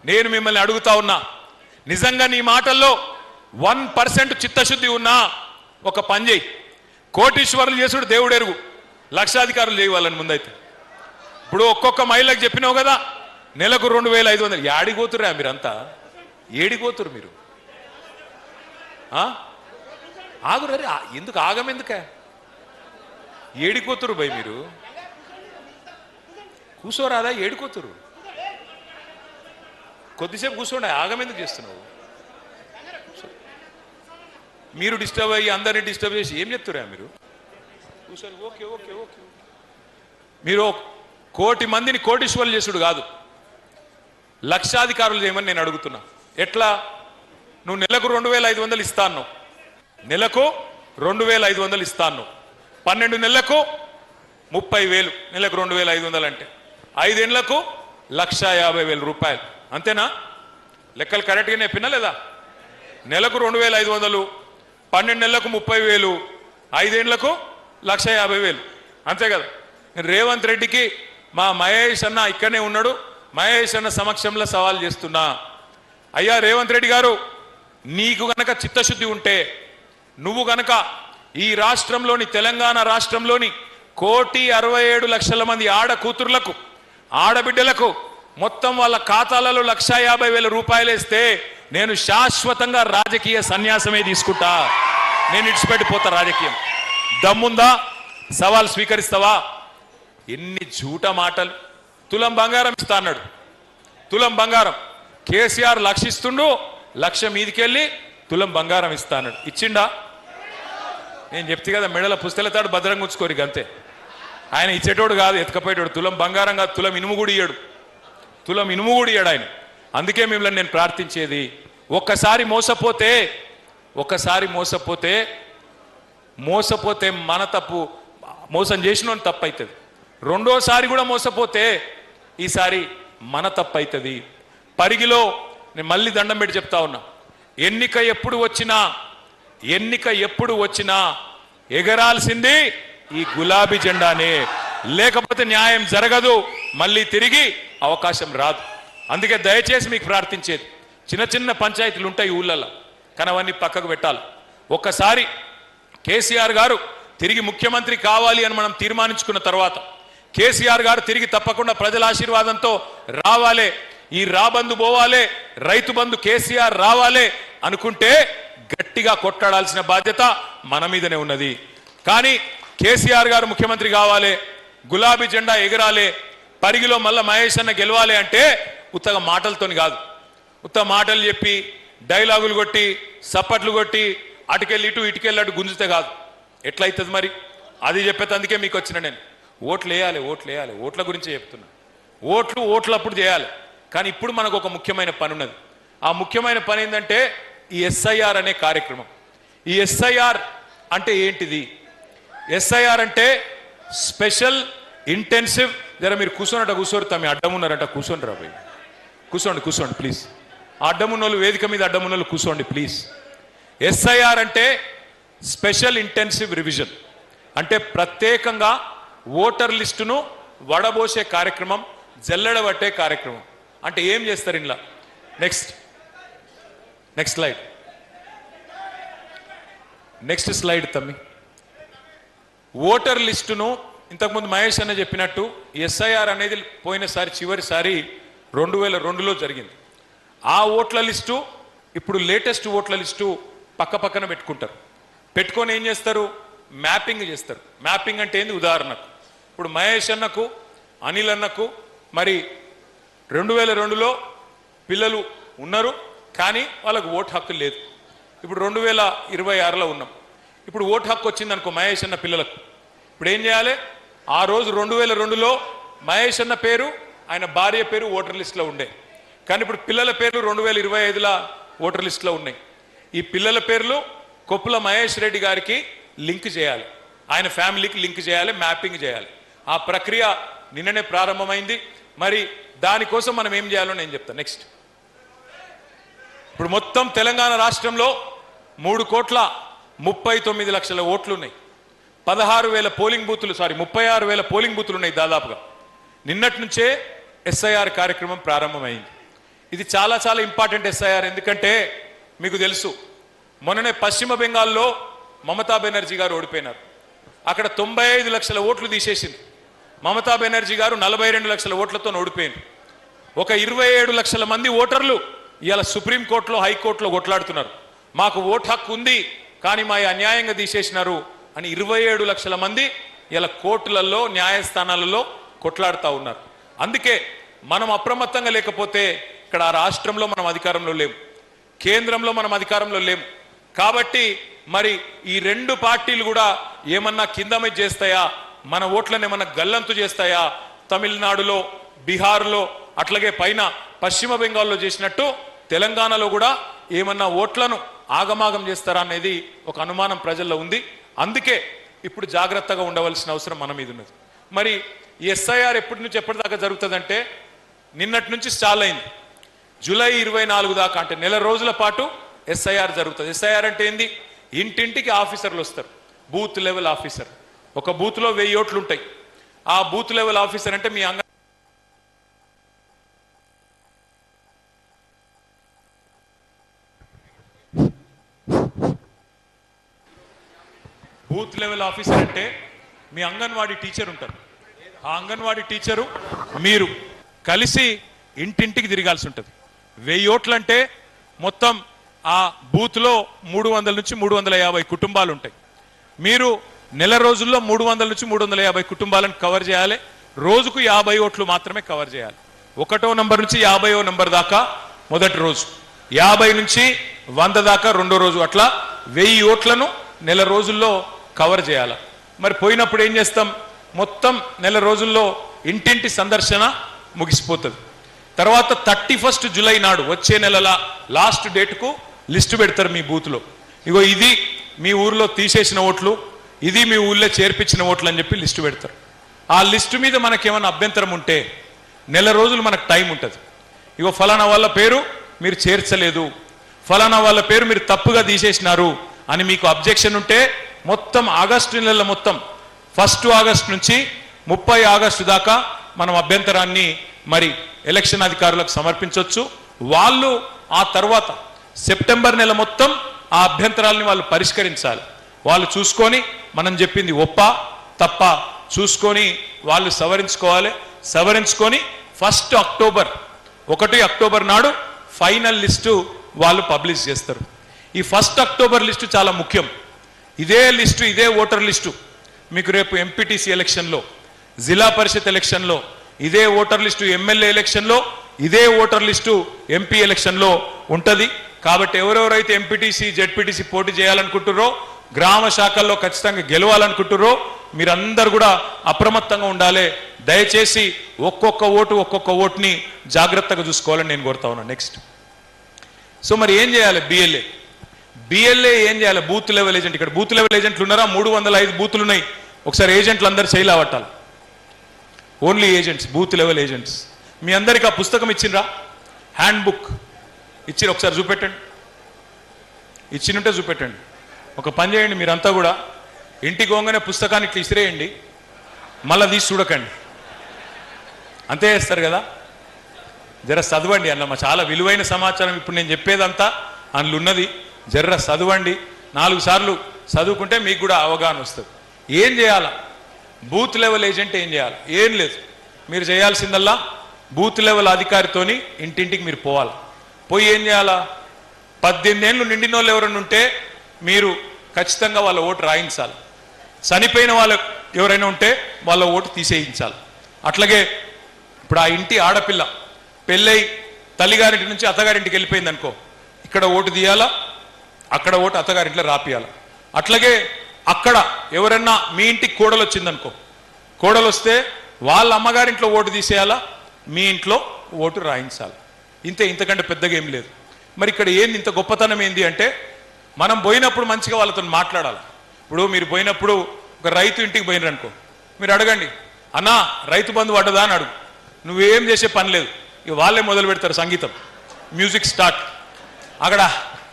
[SPEAKER 1] నేను మిమ్మల్ని అడుగుతా ఉన్నా, నిజంగా నీ మాటల్లో 1% చిత్తశుద్ధి ఉన్నా ఒక పని చేయి. కోటీశ్వరులు చేసుడు దేవుడు ఎరుగు, లక్షాధికారులు చేయవాలని ముందైతే. ఇప్పుడు ఒక్కొక్క మహిళకు చెప్పినావు కదా నెలకు 2,500. ఏడిపోతుర్రా మీరంతా? ఏడిపోతురు మీరు? ఆగురే, ఎందుకు ఆగమెందుకే? ఏడిపోతురు భయ్ మీరు? కూర్చోరాదా? ఏడిపోతురు, కొద్దిసేపు కూర్చోండి, ఆగమెందుకు చేస్తున్నావు? మీరు డిస్టర్బ్ అయ్యి అందరినీ డిస్టర్బ్ చేసి ఏం చెప్తురా మీరు? కూర్చొని ఓకే ఓకే ఓకే. మీరు 1,000,000 మందిని కోటీశ్వరులు చేసుడు కాదు, లక్షాధికారులు చేయమని నేను అడుగుతున్నా. ఎట్లా? నువ్వు నెలకు 2,500 ఇస్తాను, నెలకు 2,500 ఇస్తాను, 12 నెలలకు 30,000, నెలకు 2,500 అంటే 5 ఏళ్లకు 1,50,000 రూపాయలు. అంతేనా? లెక్కలు కరెక్ట్గా చెప్పినా లేదా? నెలకు 2,500, 12 నెలలకు 30,000, 5 ఏళ్లకు 1,50,000, అంతే కదా. రేవంత్ రెడ్డికి మా మహేష్ అన్న ఇక్కడనే ఉన్నాడు, మహేష్ అన్న సమక్షంలో సవాల్ చేస్తున్నా. అయ్యా రేవంత్ రెడ్డి గారు, నీకు గనక చిత్తశుద్ధి ఉంటే నువ్వు గనక ఈ రాష్ట్రంలోని తెలంగాణ రాష్ట్రంలోని 1,67,00,000 మంది ఆడ కూతుర్లకు ఆడబిడ్డలకు మొత్తం వాళ్ళ ఖాతాలలో 1,50,000 రూపాయలు వేస్తే నేను శాశ్వతంగా రాజకీయ సన్యాసమే తీసుకుంటా, నేను ఇడిచిపెట్టిపోతా రాజకీయం. దమ్ముందా? సవాల్ స్వీకరిస్తావా? ఎన్ని జూట మాటలు. తులం బంగారం ఇస్తా అన్నాడు, తులం బంగారం. కేసీఆర్ 1,00,000 ఇస్తుండు, 1,00,000 మీదికెళ్ళి తులం బంగారం ఇస్తా అన్నాడు. ఇచ్చిండా? నేను చెప్తే కదా, మెడల పుస్తలతాడు భద్రంగా ఉంచుకోరు అంతే. ఆయన ఇచ్చేటోడు కాదు, ఎత్తుకపోయేటోడు. తులం బంగారం కాదు, తులం ఇనుము కూడా ఇయ్యాడు, తులం ఇనుము కూడా ఇయ్యాడు ఆయన. అందుకే మిమ్మల్ని నేను ప్రార్థించేది, ఒక్కసారి మోసపోతే మన తప్పు, మోసం చేసిన తప్పు అవుతుంది. రెండోసారి కూడా మోసపోతే ఈసారి మన తప్పు అవుతుంది. పరిగిలో నేను మళ్ళీ దండం పెట్టి చెప్తా ఉన్నా, ఎన్నిక ఎప్పుడు వచ్చినా ఎగరాల్సింది ఈ గులాబీ జెండానే, లేకపోతే న్యాయం జరగదు, మళ్ళీ తిరిగి అవకాశం రాదు. అందుకే దయచేసి మీకు ప్రార్థించేది, చిన్న చిన్న పంచాయతీలు ఉంటాయి ఊళ్ళల్లో, కానీ అవన్నీ పక్కకు పెట్టాలి. ఒక్కసారి కేసీఆర్ గారు తిరిగి ముఖ్యమంత్రి కావాలి అని మనం తీర్మానించుకున్న తర్వాత, కేసీఆర్ గారు తిరిగి తప్పకుండా ప్రజల ఆశీర్వాదంతో రావాలే, ఈ రాబందు పోవాలే, రైతు బంధు కేసీఆర్ రావాలే అనుకుంటే గట్టిగా కొట్లాడాల్సిన బాధ్యత మన మీదనే ఉన్నది. కానీ కేసీఆర్ గారు ముఖ్యమంత్రి కావాలి, గులాబీ జెండా ఎగరాలే, పరిగిలో మళ్ళా మహేష్ అన్న గెలవాలి అంటే ఉత్తగా మాటలతోని కాదు, ఉత్త మాటలు చెప్పి డైలాగులు కొట్టి సప్పట్లు కొట్టి అటుకెళ్ళి ఇటుకెళ్ళి అటు గుంజితే కాదు. ఎట్లయితుంది మరి? అది చెప్పేందుకే మీకు వచ్చిన నేను. ఓట్లు వేయాలి, ఓట్ల గురించే చెప్తున్నా. ఓట్లు అప్పుడు చేయాలి. కానీ ఇప్పుడు మనకు ఒక ముఖ్యమైన పని ఉన్నది. ఆ ముఖ్యమైన పని ఏంటంటే ఈ ఎస్ఐఆర్ అనే కార్యక్రమం. ఈ ఎస్ఐఆర్ అంటే ఏంటిది? ఎస్ఐఆర్ అంటే స్పెషల్ ఇంటెన్సివ్. జర మీరు కూర్చోరు, తమ అడ్డం ఉన్నారంట, కూర్చోండి రాబోయ్, కూర్చోండి ప్లీజ్. అడ్డమున్నోళ్ళు, వేదిక మీద అడ్డమున్నోళ్ళు కూర్చోండి ప్లీజ్. ఎస్ఐఆర్ అంటే స్పెషల్ ఇంటెన్సివ్ రివిజన్, అంటే ప్రత్యేకంగా ఓటర్ లిస్టును వడబోసే కార్యక్రమం, జల్లెడబట్టే కార్యక్రమం. అంటే ఏం చేస్తారు ఇంట్లో? నెక్స్ట్ స్లైడ్ తమ్మి. ఓటర్ లిస్టును ఇంతకుముందు మహేష్ అన్న చెప్పినట్టు ఎస్ఐఆర్ అనేది పోయినసారి చివరిసారి 2002లో జరిగింది. ఆ ఓట్ల లిస్టు ఇప్పుడు లేటెస్ట్ ఓట్ల లిస్టు పక్కన పెట్టుకొని ఏం చేస్తారు? మ్యాపింగ్ చేస్తారు. మ్యాపింగ్ అంటే ఏంది? ఉదాహరణకు ఇప్పుడు మహేష్ అన్నకు, అనిల్ అన్నకు మరి 2002లో పిల్లలు ఉన్నారు, కానీ వాళ్ళకు ఓటు హక్కు లేదు. ఇప్పుడు 2026లో ఉన్నాం. ఇప్పుడు ఓటు హక్కు వచ్చింది అనుకో మహేష్ అన్న పిల్లలకు. ఇప్పుడు ఏం చేయాలి? ఆ రోజు 2002లో మహేష్ అన్న పేరు, ఆయన భార్య పేరు ఓటర్ లిస్టులో ఉండే, కానీ ఇప్పుడు పిల్లల పేర్లు 2025లో ఓటర్ లిస్టులో ఉన్నాయి. ఈ పిల్లల పేర్లు కొప్పుల మహేష్ రెడ్డి గారికి లింక్ చేయాలి, ఆయన ఫ్యామిలీకి లింక్ చేయాలి, మ్యాపింగ్ చేయాలి. ఆ ప్రక్రియ నిన్ననే ప్రారంభమైంది. మరి దానికోసం మనం ఏం చేయాలో నేను చెప్తాను. నెక్స్ట్, ఇప్పుడు మొత్తం తెలంగాణ రాష్ట్రంలో 3,39,00,000 ఓట్లు ఉన్నాయి. 36,000 పోలింగ్ బూతులు 36,000 పోలింగ్ బూతులు ఉన్నాయి దాదాపుగా. నిన్నటి నుంచే ఎస్ఐఆర్ కార్యక్రమం ప్రారంభమైంది. ఇది చాలా ఇంపార్టెంట్ ఎస్ఐఆర్. ఎందుకంటే మీకు తెలుసు, మొన్ననే పశ్చిమ బెంగాల్లో మమతా బెనర్జీ గారు ఓడిపోయినారు. అక్కడ 95 లక్షల ఓట్లు తీసేసింది. మమతా బెనర్జీ గారు 42 లక్షల ఓట్లతో ఓడిపోయింది. ఒక 27 లక్షల మంది ఓటర్లు ఇవాళ సుప్రీంకోర్టులో, హైకోర్టులో కొట్లాడుతున్నారు. మాకు ఓటు హక్కు ఉంది, కానీ మా అన్యాయంగా తీసేసినారు అని 27 లక్షల మంది ఇలా కోర్టులలో, న్యాయస్థానాలలో కొట్లాడుతూ ఉన్నారు. అందుకే మనం అప్రమత్తంగా లేకపోతే ఇక్కడ రాష్ట్రంలో మనం అధికారంలో లేము, కేంద్రంలో మనం అధికారంలో లేము. కాబట్టి మరి ఈ రెండు పార్టీలు కూడా ఏమన్నా కింద మీద చేస్తాయా, మన ఓట్లను ఏమన్నా గల్లంతు చేస్తాయా? తమిళనాడులో, బీహార్లో, అట్లాగే పైన పశ్చిమ బెంగాల్లో చేసినట్టు తెలంగాణలో కూడా ఏమన్నా ఓట్లను ఆగమాగం చేస్తారా అనేది ఒక అనుమానం ప్రజల్లో ఉంది. అందుకే ఇప్పుడు జాగ్రత్తగా ఉండవలసిన అవసరం మన మీద ఉన్నది. మరి ఎస్ఐఆర్ ఎప్పటి నుంచి ఎప్పటిదాకా జరుగుతుందంటే నిన్నటి నుంచి స్టార్ట్ అయింది. జూలై 24 దాకా, అంటే నెల రోజుల పాటు ఎస్ఐఆర్ జరుగుతుంది. ఎస్ఐఆర్ అంటే ఏంది? ఇంటింటికి ఆఫీసర్లు వస్తారు, బూత్ లెవెల్ ఆఫీసర్. ఒక బూత్లో 1000 ఓట్లు ఉంటాయి. ఆ బూత్ లెవెల్ ఆఫీసర్ అంటే మీ బూత్ లెవెల్ ఆఫీసర్ అంటే మీ అంగన్వాడీ టీచర్ ఉంటారు. ఆ అంగన్వాడీ టీచరు మీరు కలిసి ఇంటింటికి తిరగాల్సి ఉంటుంది. 1000 ఓట్లు అంటే మొత్తం ఆ బూత్లో 300 నుంచి 350 కుటుంబాలు ఉంటాయి. మీరు నెల రోజుల్లో 300 నుంచి 350 కుటుంబాలను కవర్ చేయాలి. రోజుకు 50 ఓట్లు మాత్రమే కవర్ చేయాలి. 1వ నంబర్ నుంచి 50వ నంబర్ దాకా మొదటి రోజు, 50 నుంచి 100 దాకా రెండో రోజు, అట్లా 1000 ఓట్లను నెల రోజుల్లో కవర్ చేయాలి. మరి పోయినప్పుడు ఏం చేస్తాం? మొత్తం నెల రోజుల్లో ఇంటింటి సందర్శన ముగిసిపోతుంది. తర్వాత 31 జూలై నాడు వచ్చే నెలల లాస్ట్ డేట్కు లిస్టు పెడతారు మీ బూత్లో. ఇగో ఇది మీ ఊర్లో తీసేసిన ఓట్లు, ఇది మీ ఊళ్ళో చేర్పించిన ఓట్లు అని చెప్పి లిస్టు పెడతారు. ఆ లిస్టు మీద మనకేమైనా అభ్యంతరం ఉంటే నెల రోజులు మనకు టైం ఉంటుంది. ఇగో ఫలానా వాళ్ళ పేరు మీరు చేర్చలేదు, ఫలానా వాళ్ళ పేరు మీరు తప్పుగా తీసేసినారు అని మీకు అబ్జెక్షన్ ఉంటే మొత్తం ఆగస్టు నెల మొత్తం 1 ఆగస్టు నుంచి 30 ఆగస్టు దాకా మనం అభ్యంతరాన్ని మరి ఎలక్షన్ అధికారులకు సమర్పించవచ్చు. వాళ్ళు ఆ తర్వాత సెప్టెంబర్ నెల మొత్తం ఆ అభ్యంతరాలని వాళ్ళు పరిష్కరించాలి. వాళ్ళు చూసుకొని మనం చెప్పింది ఒప్ప తప్ప చూసుకొని వాళ్ళు సవరించుకోవాలి. సవరించుకొని 1 అక్టోబర్ నాడు ఫైనల్ లిస్టు వాళ్ళు పబ్లిష్ చేస్తారు. ఈ 1 అక్టోబర్ లిస్టు చాలా ముఖ్యం. ఇదే లిస్టు, ఇదే ఓటర్ లిస్టు మీకు రేపు ఎంపీటీసీ ఎలక్షన్లో, జిల్లా పరిషత్ ఎలక్షన్లో, ఇదే ఓటర్ లిస్టు ఎమ్మెల్యే ఎలక్షన్లో, ఇదే ఓటర్ లిస్టు ఎంపీ ఎలక్షన్లో ఉంటుంది. కాబట్టి ఎవరెవరైతే ఎంపీటీసీ జెడ్పీటీసీ పోటీ చేయాలనుకుంటున్నారో, గ్రామ శాఖల్లో ఖచ్చితంగా గెలవాలనుకుంటున్నారో మీరందరూ కూడా అప్రమత్తంగా ఉండాలి. దయచేసి ఒక్కొక్క ఓటుని జాగ్రత్తగా చూసుకోవాలని నేను కోరుతా ఉన్నాను. నెక్స్ట్, సో మరి ఏం చేయాలి? బిఎల్ఏ ఏం చేయాలి? Booth level agent. ఇక్కడ బూత్ లెవెల్ ఏజెంట్లు ఉన్నారా? 305 బూతులు ఉన్నాయి. ఒకసారి ఏజెంట్లు అందరు చేయలేవట్టాలి. Only agents, booth level agents. మీ అందరికి ఆ పుస్తకం ఇచ్చిండ్రా? హ్యాండ్ బుక్ ఇచ్చి ఒకసారి చూపెట్టండి. ఇచ్చినుంటే చూపెట్టండి. ఒక పని చేయండి, మీరంతా కూడా ఇంటికి పోగానే పుస్తకాన్ని ఇట్లా ఇసిరేయండి, మళ్ళీ తీసి చూడకండి. అంతే చేస్తారు కదా. జర చదవండి అన్నమ్మ, చాలా విలువైన సమాచారం ఇప్పుడు నేను చెప్పేదంతా అందులో ఉన్నది. జర్ర చదవండి, 4 సార్లు చదువుకుంటే మీకు కూడా అవగాహన వస్తుంది. ఏం చేయాలా? బూత్ లెవెల్ ఏజెంట్ ఏం చేయాలి? ఏం లేదు, మీరు చేయాల్సిందల్లా బూత్ లెవెల్ అధికారితోని ఇంటింటికి మీరు పోవాలి. పోయి ఏం చేయాలా? 18 ఏళ్ళు నిండిన వాళ్ళు ఎవరైనా ఉంటే మీరు ఖచ్చితంగా వాళ్ళ ఓటు రాయించాలి. చనిపోయిన వాళ్ళు ఎవరైనా ఉంటే వాళ్ళ ఓటు తీసేయించాలి. అట్లాగే ఇప్పుడు ఆ ఇంటి ఆడపిల్ల పెళ్ళై తల్లిగారింటి నుంచి అత్తగారింటికి వెళ్ళిపోయింది అనుకో, ఇక్కడ ఓటు తీయాలా, అక్కడ ఓటు అత్తగారింట్లో రాపియాల. అట్లాగే అక్కడ ఎవరన్నా మీ ఇంటికి కోడలు వచ్చిందనుకో, కోడలు వస్తే వాళ్ళ అమ్మగారింట్లో ఓటు తీసేయాలా, మీ ఇంట్లో ఓటు రాయించాలి. ఇంతకంటే పెద్దగా ఏం లేదు. మరి ఇక్కడ ఏంది ఇంత గొప్పతనం ఏంది అంటే, మనం పోయినప్పుడు మంచిగా వాళ్ళతో మాట్లాడాలి. ఇప్పుడు మీరు పోయినప్పుడు ఒక రైతు ఇంటికి పోయినారు అనుకో, మీరు అడగండి, అన్నా రైతు బంధు పడ్డదా అని అడుగు. నువ్వేం చేసే పని లేదు, ఇక వాళ్ళే మొదలు పెడతారు సంగీతం, మ్యూజిక్ స్టార్ట్. అక్కడ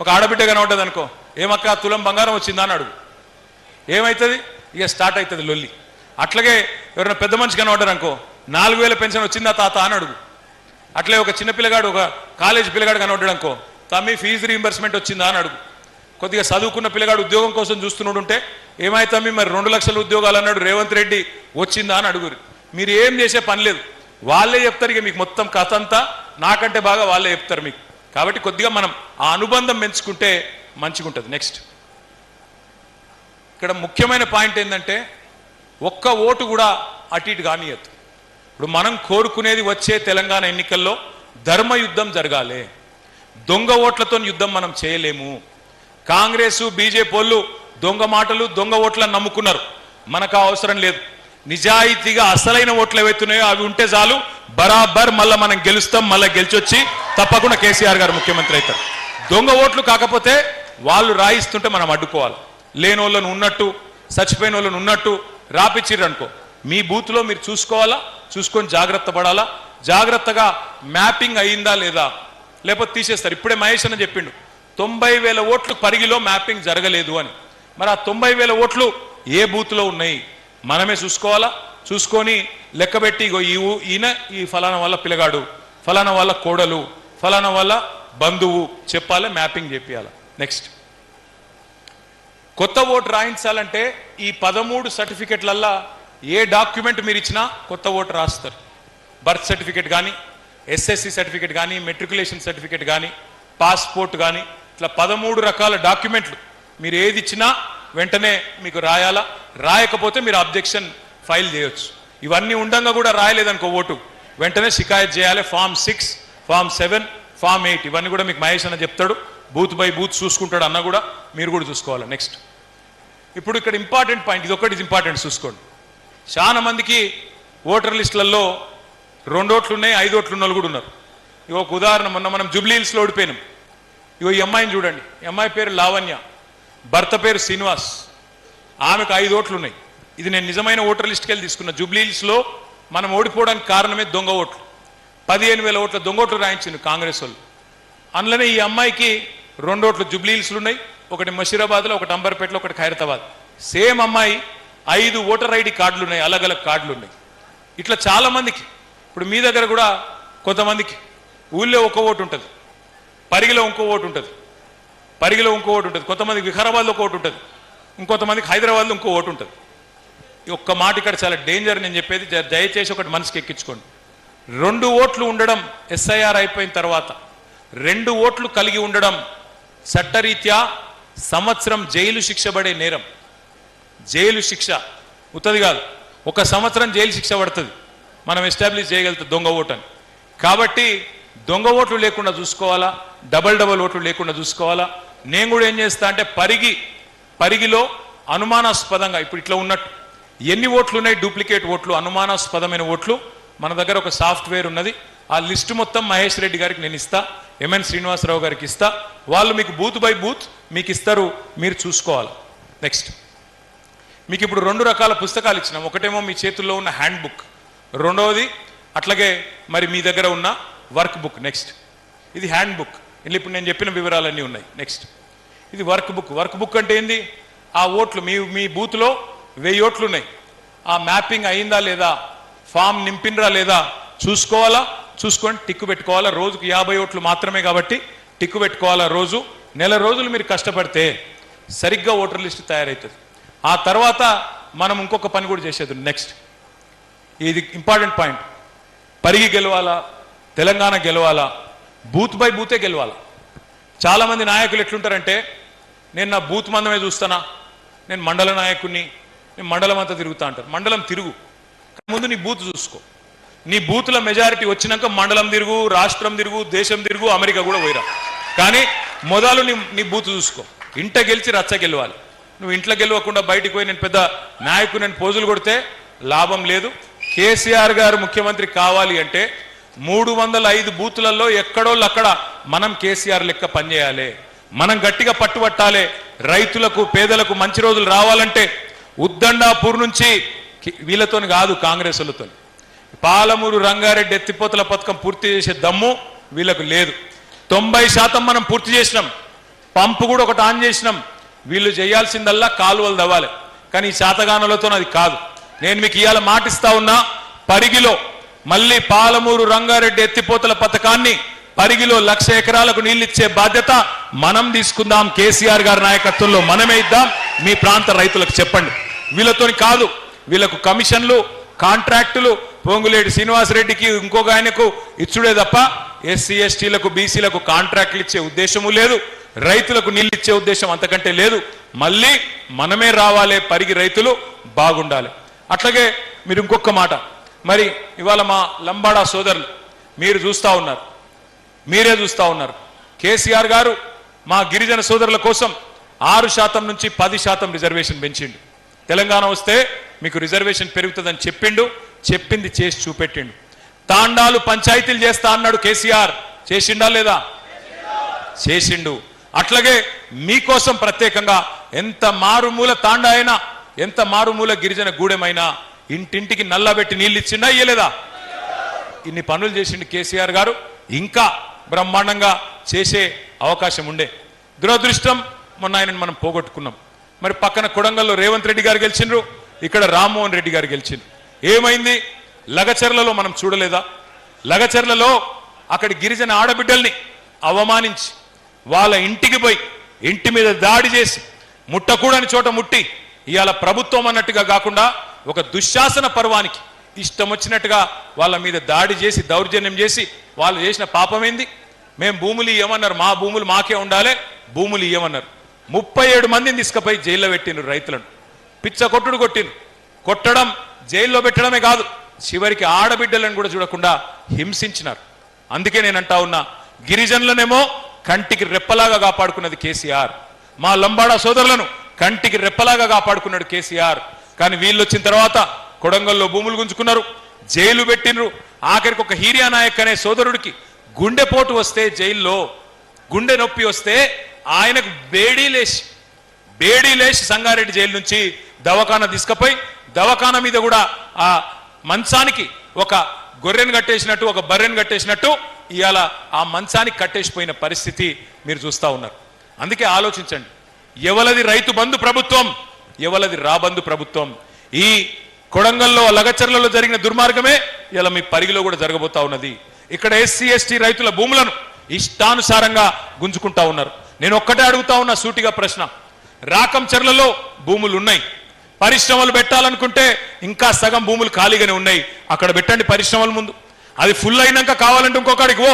[SPEAKER 1] ఒక ఆడబిడ్డ కనబడ్డది అనుకో, ఏమక్క తులం బంగారం వచ్చిందా అని అడుగు. ఏమవుతుంది? ఇక స్టార్ట్ అవుతుంది లొల్లి. అట్లాగే ఎవరైనా పెద్ద మనిషి కనబడ్డారు అనుకో, 4000 పెన్షన్ వచ్చిందా తాత అని అడుగు. అట్లే ఒక చిన్న పిల్లగాడు, ఒక కాలేజ్ పిల్లగాడు కనబడ్డాడు అనుకో, తమ్మి ఫీజు రీంబర్స్మెంట్ వచ్చిందా అని అడుగు. కొద్దిగా చదువుకున్న పిల్లగాడు ఉద్యోగం కోసం చూస్తున్నాడు ఉంటే, ఏమైతమ్మి మరి 2 లక్షల ఉద్యోగాలు అన్నాడు రేవంత్ రెడ్డి, వచ్చిందా అని అడుగురు. మీరు ఏం చేసే పని లేదు, వాళ్ళే చెప్తారు. ఇక మీకు మొత్తం కథ అంతా నాకంటే బాగా వాళ్ళే చెప్తారు మీకు. కాబట్టి కొద్దిగా మనం ఆ అనుబంధం పెంచుకుంటే మంచిగా ఉంటుంది. నెక్స్ట్, ఇక్కడ ముఖ్యమైన పాయింట్ ఏంటంటే, ఒక్క ఓటు కూడా అటు ఇటు కానియద్దు. ఇప్పుడు మనం కోరుకునేది వచ్చే తెలంగాణ ఎన్నికల్లో ధర్మయుద్ధం జరగాలి. దొంగ ఓట్లతో యుద్ధం మనం చేయలేము. కాంగ్రెస్ బీజేపీ వాళ్ళు దొంగ మాటలు దొంగ ఓట్లను నమ్ముకున్నారు. మనకు అవసరం లేదు. నిజాయితీగా అసలైన ఓట్లు ఏవైతున్నాయో అవి ఉంటే చాలు, బరాబర్ మళ్ళీ మనం గెలుస్తాం. మళ్ళీ గెలిచొచ్చి తప్పకుండా కేసీఆర్ గారు ముఖ్యమంత్రి అవుతారు. దొంగ ఓట్లు కాకపోతే వాళ్ళు రాయిస్తుంటే మనం అడ్డుకోవాలి. లేని వాళ్ళను ఉన్నట్టు, చచ్చిపోయిన వాళ్ళను ఉన్నట్టు రాపిచ్చిర్రు అనుకో, మీ బూత్లో మీరు చూసుకోవాలా, చూసుకొని జాగ్రత్త పడాలా. జాగ్రత్తగా మ్యాపింగ్ అయిందా లేదా, లేకపోతే తీసేస్తారు. ఇప్పుడే మహేష్ అని చెప్పిండు, 90,000 ఓట్లు పరిగిలో మ్యాపింగ్ జరగలేదు అని. మరి ఆ 90,000 ఓట్లు ఏ బూత్లో ఉన్నాయి మనమే చూసుకోవాలా. చూసుకొని లెక్కబెట్టి ఇగో ఈయన ఈ ఫలానా వాళ్ళ పిల్లగాడు, ఫలానా వాళ్ళ కోడలు, ఫలానా వాళ్ళ బంధువు చెప్పాలి, మ్యాపింగ్ చెప్పాలి. నెక్స్ట్, కొత్త ఓటు రాయించాలంటే ఈ 13 సర్టిఫికెట్లల్లా ఏ డాక్యుమెంట్ మీరు ఇచ్చినా కొత్త ఓటు రాస్తారు. బర్త్ సర్టిఫికెట్ కానీ, ఎస్ఎస్సి సర్టిఫికెట్ కానీ, మెట్రికులేషన్ సర్టిఫికెట్ కానీ, పాస్పోర్ట్ కానీ, ఇట్లా 13 రకాల డాక్యుమెంట్లు మీరు ఏది ఇచ్చినా వెంటనే మీకు రాయాలా. రాయకపోతే మీరు అబ్జెక్షన్ ఫైల్ చేయొచ్చు. ఇవన్నీ ఉండంగా కూడా రాయలేదనుకో ఓటు, వెంటనే షికాయత్ చేయాలి. ఫామ్ 6, ఫామ్ 7, ఫామ్ 8 ఇవన్నీ కూడా మీకు మహేష్ అన్న చెప్తాడు. బూత్ బై బూత్ చూసుకుంటాడు అన్న కూడా, మీరు కూడా చూసుకోవాలి. నెక్స్ట్, ఇప్పుడు ఇక్కడ ఇంపార్టెంట్ పాయింట్, ఇది ఒకటి ఇంపార్టెంట్ చూసుకోండి. చాలా మందికి ఓటర్ లిస్టులలో 2 ఓట్లు ఉన్నాయి, 5 ఓట్లు ఉన్న వాళ్ళు కూడా ఉన్నారు. ఇక ఒక ఉదాహరణ, మొన్న మనం జూబ్లీ హిల్స్లో ఓడిపోయినాం. ఇగో ఈ అమ్మాయిని చూడండి, ఈ అమ్మాయి పేరు లావణ్య, భర్త పేరు శ్రీనివాస్, ఆమెకు 5 ఓట్లు ఉన్నాయి. ఇది నేను నిజమైన ఓటర్ లిస్ట్కి వెళ్ళి తీసుకున్న. జూబ్లీ హిల్స్లో మనం ఓడిపోవడానికి కారణమే దొంగ ఓట్లు. 15,000 ఓట్ల దొంగ ఓట్లు రాయించింది కాంగ్రెస్ వాళ్ళు. అందులోనే ఈ అమ్మాయికి 2 ఓట్లు జూబ్లీ హిల్స్లు ఉన్నాయి, ఒకటి మషీరాబాద్లో, ఒకటి అంబర్పేటలో, ఒకటి ఖైరతాబాద్. సేమ్ అమ్మాయి 5 ఓటర్ ఐడి కార్డులు ఉన్నాయి, అలగ్ కార్డులు ఉన్నాయి. ఇట్లా చాలా మందికి, ఇప్పుడు మీ దగ్గర కూడా కొంతమందికి ఊళ్ళో ఒక ఓటు ఉంటుంది, పరిగిలో ఇంకో ఓటు ఉంటుంది, పరిగిలో ఇంకో ఓటు ఉంటుంది, కొంతమందికి వికారాబాద్లో ఒక ఓటు ఉంటుంది, ఇంకొంతమందికి హైదరాబాద్లో ఇంకో ఓటు ఉంటుంది. ఈ ఒక్క మాట ఇక్కడ చాలా డేంజర్. నేను చెప్పేది దయచేసి ఒకటి మనసుకి ఎక్కించుకోండి. 2 ఓట్లు ఉండడం ఎస్ఐఆర్ అయిపోయిన తర్వాత 2 ఓట్లు కలిగి ఉండడం చట్టరీత్యా సంవత్సరం జైలు శిక్ష పడే నేరం. జైలు శిక్ష ఉత్తది కాదు, 1 సంవత్సరం జైలు శిక్ష పడుతుంది మనం ఎస్టాబ్లిష్ చేయగలుగుతాం దొంగ ఓటు అని. కాబట్టి దొంగ ఓట్లు లేకుండా చూసుకోవాలా, డబల్ ఓట్లు లేకుండా చూసుకోవాలా. నేను కూడా ఏం చేస్తా అంటే పరిగిలో అనుమానాస్పదంగా ఇప్పుడు ఇట్లా ఉన్నట్టు ఎన్ని ఓట్లు ఉన్నాయి, డూప్లికేట్ ఓట్లు, అనుమానాస్పదమైన ఓట్లు, మన దగ్గర ఒక సాఫ్ట్వేర్ ఉన్నది. ఆ లిస్టు మొత్తం మహేష్ రెడ్డి గారికి నేను ఇస్తా, ఎంఎన్ శ్రీనివాసరావు గారికి ఇస్తా, వాళ్ళు మీకు బూత్ బై బూత్ మీకు ఇస్తారు, మీరు చూసుకోవాలి. నెక్స్ట్, మీకు ఇప్పుడు 2 రకాల పుస్తకాలు ఇచ్చినాం. ఒకటేమో మీ చేతుల్లో ఉన్న హ్యాండ్ బుక్, రెండవది అట్లాగే మరి మీ దగ్గర ఉన్న వర్క్ బుక్. నెక్స్ట్, ఇది హ్యాండ్ బుక్, ఇందులో ఇప్పుడు నేను చెప్పిన వివరాలన్నీ ఉన్నాయి. నెక్స్ట్, ఇది వర్క్ బుక్. వర్క్ బుక్ అంటే ఏంది, ఆ ఓట్లు మీ బూత్లో 1000 ఓట్లు ఉన్నాయి, ఆ మ్యాపింగ్ అయిందా లేదా, ఫామ్ నింపినరా లేదా చూసుకోవాలా. చూసుకొని టిక్కు పెట్టుకోవాలా. రోజుకు 50 ఓట్లు మాత్రమే కాబట్టి టిక్కు పెట్టుకోవాలా. రోజు నెల రోజులు మీరు కష్టపడితే సరిగ్గా ఓటర్ లిస్ట్ తయారవుతుంది. ఆ తర్వాత మనం ఇంకొక పని కూడా చేసేది. నెక్స్ట్, ఇది ఇంపార్టెంట్ పాయింట్, పరిగి గెలవాలా, తెలంగాణ గెలవాలా, బూత్ బై బూతే గెలవాలా. చాలామంది నాయకులు ఎట్లుంటారంటే, నేను నా బూత్ మందమే చూస్తానా, నేను మండల నాయకుడిని, నేను మండలం అంతా తిరుగుతా అంటారు. మండలం తిరుగు, ముందు నీ బూత్ చూసుకో. నీ బూత్ల మెజారిటీ వచ్చినాక మండలం తిరుగు, రాష్ట్రం తిరుగు, దేశం తిరుగు, అమెరికా కూడా పోయిరా. కానీ మొదలు నీ బూత్ చూసుకో. ఇంట గెలిచి రచ్చ గెలవాలి. నువ్వు ఇంట్లో గెలవకుండా బయటికి పోయి నేను పెద్ద నాయకుడు నేను పోజులు కొడితే లాభం లేదు. కేసీఆర్ గారు ముఖ్యమంత్రి కావాలి అంటే 305 బూతులలో ఎక్కడోళ్ళు అక్కడ మనం కేసీఆర్ లెక్క పనిచేయాలి. మనం గట్టిగా పట్టుబట్టాలి. రైతులకు, పేదలకు మంచి రోజులు రావాలంటే ఉద్దండాపూర్ నుంచి వీళ్ళతో కాదు, కాంగ్రెస్ వాళ్ళతో. పాలమూరు రంగారెడ్డి ఎత్తిపోతల పథకం పూర్తి చేసే దమ్ము వీళ్ళకు లేదు. 90% మనం పూర్తి చేసినాం. పంపు కూడా ఒకటి ఆన్ చేసినాం. వీళ్ళు చేయాల్సిందల్లా కాలువలు దవ్వాలి. కానీ ఈ శాతగానులతో అది కాదు. నేను మీకు ఇవాళ మాటిస్తా ఉన్నా, పరిగిలో మళ్ళీ పాలమూరు రంగారెడ్డి ఎత్తిపోతల పథకాన్ని పరిగిలో 1,00,000 ఎకరాలకు నీళ్ళు ఇచ్చే బాధ్యత మనం తీసుకుందాం. కేసీఆర్ గారి నాయకత్వంలో మనమే ఇద్దాం. మీ ప్రాంత రైతులకు చెప్పండి. వీళ్ళతో కాదు, వీళ్ళకు కమిషన్లు, కాంట్రాక్టులు, పొంగులేటి శ్రీనివాసరెడ్డికి ఇంకొక ఆయనకు ఇచ్చుడే తప్ప ఎస్సీ ఎస్టీలకు బీసీలకు కాంట్రాక్టులు ఇచ్చే ఉద్దేశము లేదు. రైతులకు నీళ్ళు ఇచ్చే ఉద్దేశం అంతకంటే లేదు. మళ్ళీ మనమే రావాలి, పరిగి రైతులు బాగుండాలి. అట్లాగే మీరు ఇంకొక మాట, మరి ఇవాళ మా లంబాడా సోదరులు మీరు చూస్తూ ఉన్నారు, మీరే చూస్తూ ఉన్నారు. కేసీఆర్ గారు మా గిరిజన సోదరుల కోసం 6% నుంచి 10% రిజర్వేషన్ పెంచిండు. తెలంగాణ వస్తే మీకు రిజర్వేషన్ పెరుగుతుందని చెప్పిండు, చెప్పింది చేసి చూపెట్టిండు. తాండాలు పంచాయతీలు చేస్తా అన్నాడు కేసీఆర్, చేసిండా లేదా? చేసిండు. అట్లాగే మీకోసం ప్రత్యేకంగా ఎంత మారుమూల తాండా అయినా, ఎంత మారుమూల గిరిజన గూడెమైనా ఇంటింటికి నల్లబెట్టి నీళ్ళు ఇచ్చిండా, ఇయ్యలేదా? ఇన్ని పనులు చేసిండు కేసీఆర్ గారు. ఇంకా బ్రహ్మాండంగా చేసే అవకాశం ఉండే. దురదృష్టం మొన్న ఆయనను మనం పోగొట్టుకున్నాం. మరి పక్కన కొడంగల్లో రేవంత్ రెడ్డి గారు గెలిచిండ్రు, ఇక్కడ రామ్మోహన్ రెడ్డి గారు గెలిచిండ్రు. ఏమైంది? లగచర్లలో మనం చూడలేదా? లగచర్లలో అక్కడి గిరిజన ఆడబిడ్డల్ని అవమానించి వాళ్ళ ఇంటికి పోయి ఇంటి మీద దాడి చేసి ముట్టకూడని చోట ముట్టి ఇవాళ ప్రభుత్వం అన్నట్టుగా కాకుండా ఒక దుశ్శాసన పర్వానికి ఇష్టం వచ్చినట్టుగా వాళ్ళ మీద దాడి చేసి దౌర్జన్యం చేసి వాళ్ళు చేసిన పాపం ఏంది? మేము భూములు ఇవ్వమన్నారు, మా భూములు మాకే ఉండాలి, భూములు ఇవ్వమన్నారు. 37 మందిని తీసుకుపోయి జైల్లో పెట్టిండ్రు. రైతులను పిచ్చ కొట్టుడు కొట్టిండ్రు. కొట్టడం జైల్లో పెట్టడమే కాదు, చివరికి ఆడబిడ్డలను కూడా చూడకుండా హింసించినారు. అందుకే నేను అంటా ఉన్నా, గిరిజనులనేమో కంటికి రెప్పలాగా కాపాడుకున్నది కేసీఆర్, మా లంబాడా సోదరులను కంటికి రెప్పలాగా కాపాడుకున్నాడు కేసీఆర్. కానీ వీళ్ళు వచ్చిన తర్వాత కొడంగల్లో భూములు గుంజుకున్నారు, జైలు పెట్టినరు. ఆఖరికి ఒక హీరియా నాయక్ అనే సోదరుడికి గుండెపోటు వస్తే, జైల్లో గుండె నొప్పి వస్తే ఆయనకు బేడీ లేచి సంగారెడ్డి జైలు నుంచి దవాఖానా తీసుకుపోయి దవాఖానా మీద కూడా ఆ మంచానికి ఒక గొర్రెను కట్టేసినట్టు, ఒక బర్రెను కట్టేసినట్టు ఇవాళ ఆ మంచానికి కట్టేసిపోయిన పరిస్థితి మీరు చూస్తా ఉన్నారు. అందుకే ఆలోచించండి, ఎవలది రైతు బంధు ప్రభుత్వం, ఎవలది రాబంధు ప్రభుత్వం? ఈ కొడంగల్లో లగచర్లలో జరిగిన దుర్మార్గమే ఇలా మీ పరిగిలో కూడా జరగబోతా ఉన్నది. ఇక్కడ ఎస్సీ ఎస్టీ రైతుల భూములను ఇష్టానుసారంగా గుంజుకుంటా ఉన్నారు. నేను ఒక్కటే అడుగుతా ఉన్నా సూటిగా ప్రశ్న, రాకంచర్లలో భూములు ఉన్నాయి, పరిశ్రమలు పెట్టాలనుకుంటే ఇంకా సగం భూములు ఖాళీగానే ఉన్నాయి, అక్కడ పెట్టండి పరిశ్రమల ముందు. అది ఫుల్ అయినాక కావాలంటే ఇంకొకడికి ఓ,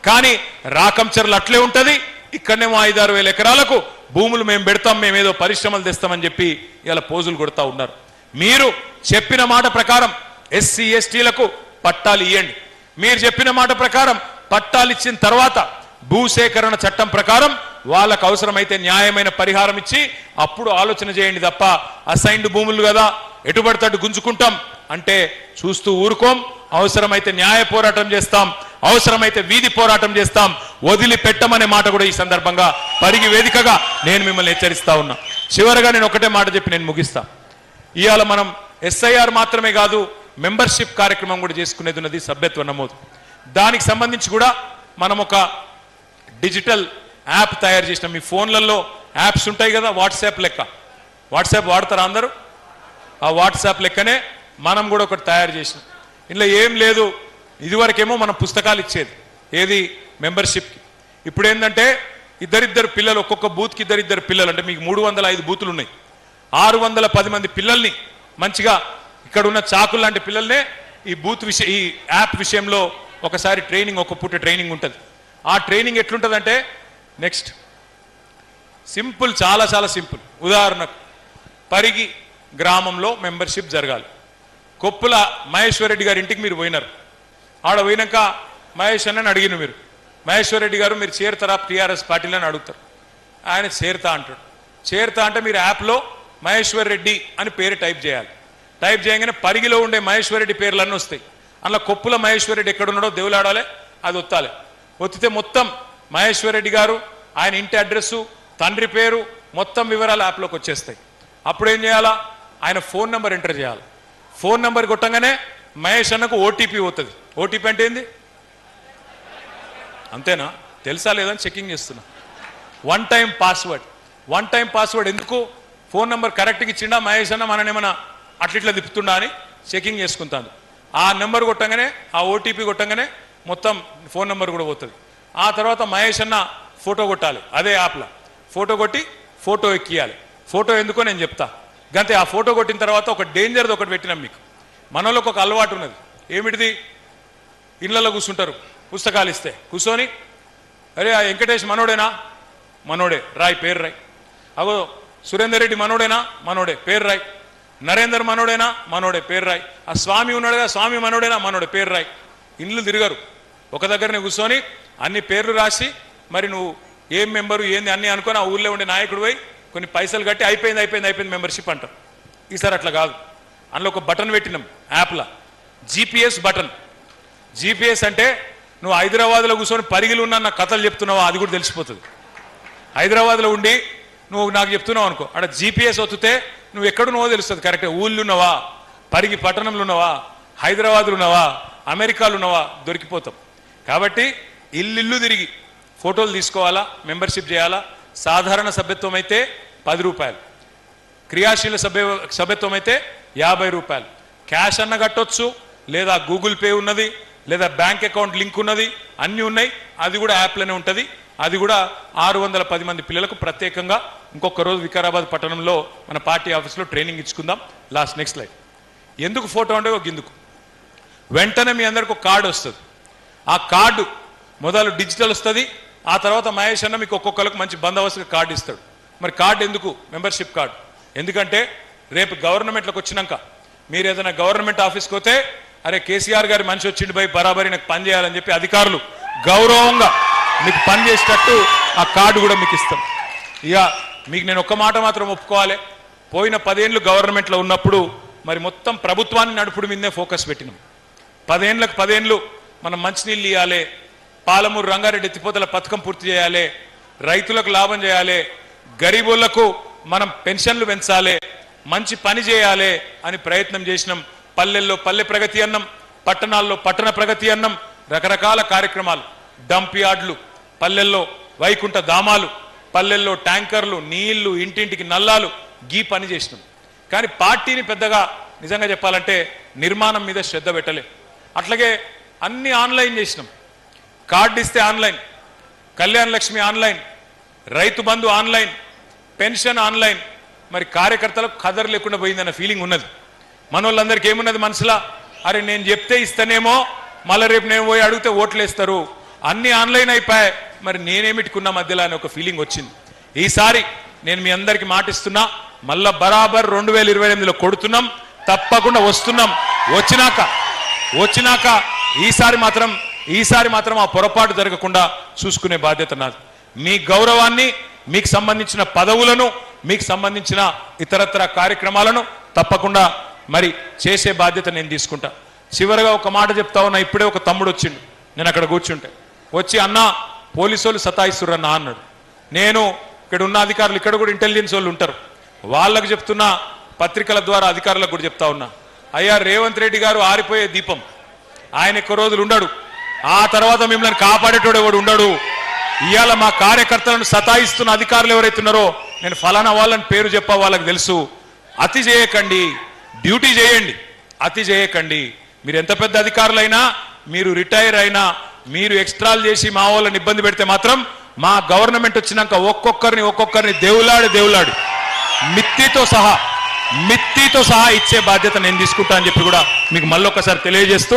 [SPEAKER 1] కానీ రాకంచర్లు అట్లే ఉంటది. ఇక్కడనేమో 5-6 వేల ఎకరాలకు భూములు మేము పెడతాం, మేమేదో పరిశ్రమలు తెస్తామని చెప్పి ఇలా పోజులు కొడతా ఉన్నారు. మీరు చెప్పిన మాట ప్రకారం ఎస్సీ ఎస్టీలకు పట్టాలు ఇవ్వండి. మీరు చెప్పిన మాట ప్రకారం పట్టాలు ఇచ్చిన తర్వాత భూసేకరణ చట్టం ప్రకారం వాళ్ళకు అవసరమైతే న్యాయమైన పరిహారం ఇచ్చి అప్పుడు ఆలోచన చేయండి తప్ప అసైన్డ్ భూములు కదా ఎటుబడతట్టు గుంజుకుంటాం అంటే చూస్తూ ఊరుకోం. అవసరమైతే న్యాయ పోరాటం చేస్తాం, అవసరమైతే వీధి పోరాటం చేస్తాం, వదిలిపెట్టమనే మాట కూడా ఈ సందర్భంగా పరిగి వేదికగా నేను మిమ్మల్ని హెచ్చరిస్తా ఉన్నా. చివరగా నేను ఒకటే మాట చెప్పి నేను ముగిస్తా. ఇవాళ మనం ఎస్ఐఆర్ మాత్రమే కాదు, మెంబర్షిప్ కార్యక్రమం కూడా చేసుకునేది ఉన్నది, సభ్యత్వ నమోదు. దానికి సంబంధించి కూడా మనం ఒక డిజిటల్ యాప్ తయారు చేసినాం. మీ ఫోన్లలో యాప్స్ ఉంటాయి కదా, వాట్సాప్ లెక్క. వాట్సాప్ వాడతారా అందరూ? ఆ వాట్సాప్ లెక్కనే మనం కూడా ఒకటి తయారు చేసినాం. ఇందులో ఏం లేదు, ఇదివరకేమో మనం పుస్తకాలు ఇచ్చేది ఏది మెంబర్షిప్కి. ఇప్పుడు ఏంటంటే ఇద్దరిద్దరు పిల్లలు, ఒక్కొక్క బూత్కి ఇద్దరిద్దరు పిల్లలు, అంటే మీకు 305 బూతులు ఉన్నాయి, 610 మంది పిల్లల్ని మంచిగా ఇక్కడ ఉన్న చాకులు లాంటి పిల్లల్నే ఈ యాప్ విషయంలో ఒకసారి ట్రైనింగ్, ఒక పూట ట్రైనింగ్ ఉంటుంది. ఆ ట్రైనింగ్ ఎట్లుంటుందంటే నెక్స్ట్ సింపుల్, చాలా చాలా సింపుల్. ఉదాహరణకు పరిగి గ్రామంలో మెంబర్షిప్ జరగాలి. కొప్పుల మహేశ్వర్ రెడ్డి గారి ఇంటికి మీరు పోయినారు. ఆడ పోయినాక మహేష్ అన్నని అడిగిన మీరు, మహేశ్వర్ రెడ్డి గారు మీరు చేరుతారా టీఆర్ఎస్ పార్టీలో అని అడుగుతారు. ఆయన చేరుతా అంటాడు. చేరుతా అంటే మీరు యాప్లో మహేశ్వర్ రెడ్డి అని పేరు టైప్ చేయాలి. టైప్ చేయగానే పరిగిలో ఉండే మహేశ్వర్ రెడ్డి పేర్లన్నీ వస్తాయి. అందులో కొప్పుల మహేశ్వర్ రెడ్డి ఎక్కడున్నాడో దేవులాడాలి, అది ఒత్తాలి. ఒత్తితే మొత్తం మహేశ్వర్ రెడ్డి గారు, ఆయన ఇంటి అడ్రస్సు, తండ్రి పేరు, మొత్తం వివరాలు యాప్లోకి వచ్చేస్తాయి. అప్పుడు ఏం చేయాలా? ఆయన ఫోన్ నెంబర్ ఎంటర్ చేయాలి. ఫోన్ నెంబర్ కొట్టంగానే మహేష్ అన్నకు ఓటీపీ అవుతుంది. ఓటీపీ అంటే ఏంది? అంతేనా? తెలుసా లేదని చెకింగ్ చేస్తున్నా. వన్ టైం పాస్వర్డ్ ఎందుకు? ఫోన్ నెంబర్ కరెక్ట్గా ఇచ్చిండా మహేష్ అన్న, మననేమన్నా అట్లిట్లా తిప్పుతుండా అని చెకింగ్ చేసుకుంటాను. ఆ నెంబర్ కొట్టంగానే, ఆ ఓటీపీ కొట్టంగానే మొత్తం ఫోన్ నెంబర్ కూడా పోతుంది. ఆ తర్వాత మహేష్ అన్న ఫోటో కొట్టాలి, అదే యాప్లో ఫోటో కొట్టి ఫోటో ఎక్కియాలి. ఫోటో ఎందుకో నేను చెప్తా. గంతే. ఆ ఫోటో కొట్టిన తర్వాత ఒక డేంజర్ది ఒకటి పెట్టినాం మీకు. మనలోకి ఒక అలవాటు ఉన్నది, ఏమిటిది? ఇళ్ళలో కూర్చుంటారు, పుస్తకాలు ఇస్తే కూర్చొని, అరే ఆ వెంకటేష్ మనోడేనా? మనోడే, రాయ్ పేరు రాయ్. అగో సురేందర్ రెడ్డి మనోడేనా? మనోడే, పేరు రాయ్. నరేందర్ మనోడేనా? మనోడే, పేరు రాయ్. ఆ స్వామి ఉన్నాడుగా, స్వామి మనోడేనా? మనోడే, పేరు రాయ్. ఇండ్లు తిరగరు, ఒక దగ్గరనే కూర్చొని అన్ని పేర్లు రాసి, మరి నువ్వు ఏం మెంబరు ఏంది అన్నీ అనుకొని ఆ ఊళ్ళో ఉండే నాయకుడు పోయి కొన్ని పైసలు కట్టి అయిపోయింది మెంబర్షిప్ అంటారు. ఈసారి అట్లా కాదు. అందులో ఒక బటన్ పెట్టినాం యాప్లో, జీపీఎస్ బటన్. జీపీఎస్ అంటే నువ్వు హైదరాబాద్లో కూర్చొని పరిగిలు ఉన్నా నాకు కథలు చెప్తున్నావా అది కూడా తెలిసిపోతుంది. హైదరాబాద్లో ఉండి నువ్వు నాకు చెప్తున్నావు అనుకో, అక్కడ జీపీఎస్ ఒత్తితే నువ్వు ఎక్కడున్నావో తెలుస్తుంది కరెక్ట్గా. ఊళ్ళు ఉన్నావా, పరిగి పట్టణంలో ఉన్నావా, హైదరాబాద్లో ఉన్నావా, అమెరికాలో ఉన్నావా, దొరికిపోతాం. కాబట్టి ఇల్లు తిరిగి ఫోటోలు తీసుకోవాలా, మెంబర్షిప్ చేయాలా, సాధారణ సభ్యత్వం అయితే 10 రూపాయలు, క్రియాశీల సభ్యత్వం అయితే 50 రూపాయలు. క్యాష్ అన్న కట్టొచ్చు, లేదా గూగుల్ పే ఉన్నది, లేదా బ్యాంక్ అకౌంట్ లింక్ ఉన్నది, అన్నీ ఉన్నాయి. అది కూడా యాప్లోనే ఉంటుంది. అది కూడా 610 మంది పిల్లలకు ప్రత్యేకంగా ఇంకొక రోజు వికారాబాద్ పట్టణంలో మన పార్టీ ఆఫీస్లో ట్రైనింగ్ ఇచ్చుకుందాం. నెక్స్ట్ లైఫ్ ఎందుకు ఫోటో అంటే ఒక గిందుకు వెంటనే మీ అందరికి ఒక కార్డు వస్తుంది. ఆ కార్డు మొదలు డిజిటల్ వస్తుంది. ఆ తర్వాత మహేష్ అన్న మీకు ఒక్కొక్కరికి మంచి బందోబస్తుగా కార్డు ఇస్తాడు. మరి కార్డు ఎందుకు? Membership card. ఎందుకంటే రేపు గవర్నమెంట్లోకి వచ్చినాక మీరు ఏదైనా గవర్నమెంట్ ఆఫీస్కి పోతే అరే కేసీఆర్ గారి మనిషి వచ్చిండు పోయి బరాబరి నాకు పని చేయాలని చెప్పి అధికారులు గౌరవంగా మీకు పని చేసేటట్టు ఆ కార్డు కూడా మీకు ఇస్తాం. ఇక మీకు నేను ఒక్క మాట మాత్రం ఒప్పుకోవాలి, పోయిన 10 ఏళ్ళు గవర్నమెంట్లో ఉన్నప్పుడు మరి మొత్తం ప్రభుత్వాన్ని నడుపుడు మీదే ఫోకస్ పెట్టినాం. 10 ఏళ్ళకు 10 ఏళ్ళు మనం మంచినీళ్ళు ఇవ్వాలి, పాలమూరు రంగారెడ్డి ఎత్తిపోతల పథకం పూర్తి చేయాలి, రైతులకు లాభం చేయాలి, గరీబులకు మనం పెన్షన్లు పెంచాలి, మంచి పని చేయాలి అని ప్రయత్నం చేసినాం. పల్లెల్లో పల్లె ప్రగతి అన్నం, పట్టణాల్లో పట్టణ ప్రగతి అన్నం, రకరకాల కార్యక్రమాలు, డంప్ యార్డ్లు, పల్లెల్లో వైకుంఠ ధామాలు, పల్లెల్లో ట్యాంకర్లు, నీళ్లు, ఇంటింటికి నల్లాలు, గీ పని చేసినాం. కానీ పార్టీని పెద్దగా నిజంగా చెప్పాలంటే నిర్మాణం మీద శ్రద్ధ పెట్టలే. అట్లాగే అన్ని ఆన్లైన్ చేసినాం. కార్డు ఇస్తే online, Kalyana Lakshmi online, Rythu Bandhu online, pension online. మరి కార్యకర్తలకు ఖదర్ లేకుండా పోయిందన్న ఫీలింగ్ ఉన్నది. మనోళ్ళందరికీ ఏమున్నది మనసులా, అరే నేను చెప్తే ఇస్తానేమో, మళ్ళీ రేపు నేను పోయి అడిగితే ఓట్లు వేస్తారు, అన్ని ఆన్లైన్ అయిపోయాయి, మరి నేనేమిటికున్నా మధ్యలో అని ఒక ఫీలింగ్ వచ్చింది. ఈసారి నేను మీ అందరికీ మాటిస్తున్నా, మళ్ళా బరాబర్ 2028లో కొడుతున్నాం, తప్పకుండా వస్తున్నాం. వచ్చినాక ఈసారి మాత్రం ఆ పొరపాటు జరగకుండా చూసుకునే బాధ్యత నాది. మీ గౌరవాన్ని, మీకు సంబంధించిన పదవులను, మీకు సంబంధించిన ఇతరత్ర కార్యక్రమాలను తప్పకుండా మరి చేసే బాధ్యత నేను తీసుకుంటా. చివరిగా ఒక మాట చెప్తా ఉన్నా. ఇప్పుడే ఒక తమ్ముడు వచ్చిండు, నేను అక్కడ కూర్చుంటే వచ్చి అన్న పోలీసు వాళ్ళు సతాయిస్తుర్రన్నా అన్నాడు. నేను ఇక్కడ ఉన్న అధికారులు, ఇక్కడ కూడా ఇంటెలిజెన్స్ వాళ్ళు ఉంటారు, వాళ్ళకు చెప్తున్నా, పత్రికల ద్వారా అధికారులకు కూడా చెప్తా ఉన్నా, అయ్యా రేవంత్ రెడ్డి గారు ఆరిపోయే దీపం, ఆయన ఎక్కువ రోజులు ఉండడు, ఆ తర్వాత మిమ్మల్ని కాపాడేటోడు ఎవడు ఉండడు. ఇవాళ మా కార్యకర్తలను సతాయిస్తున్న అధికారులు ఎవరైతున్నారో నేను ఫలానా వాళ్ళని పేరు చెప్పా, వాళ్ళకి తెలుసు. అతి చేయకండి, డ్యూటీ చేయండి, అతి చేయకండి. మీరు ఎంత పెద్ద అధికారులైనా, మీరు రిటైర్ అయినా, మీరు ఎక్స్ట్రాలు చేసి మా వాళ్ళని ఇబ్బంది పెడితే మాత్రం మా గవర్నమెంట్ వచ్చినాక ఒక్కొక్కరిని దేవులాడి మిత్తితో సహా ఇచ్చే బాధ్యత నేను తీసుకుంటా అని చెప్పి కూడా మీకు మళ్ళొక్కసారి తెలియజేస్తూ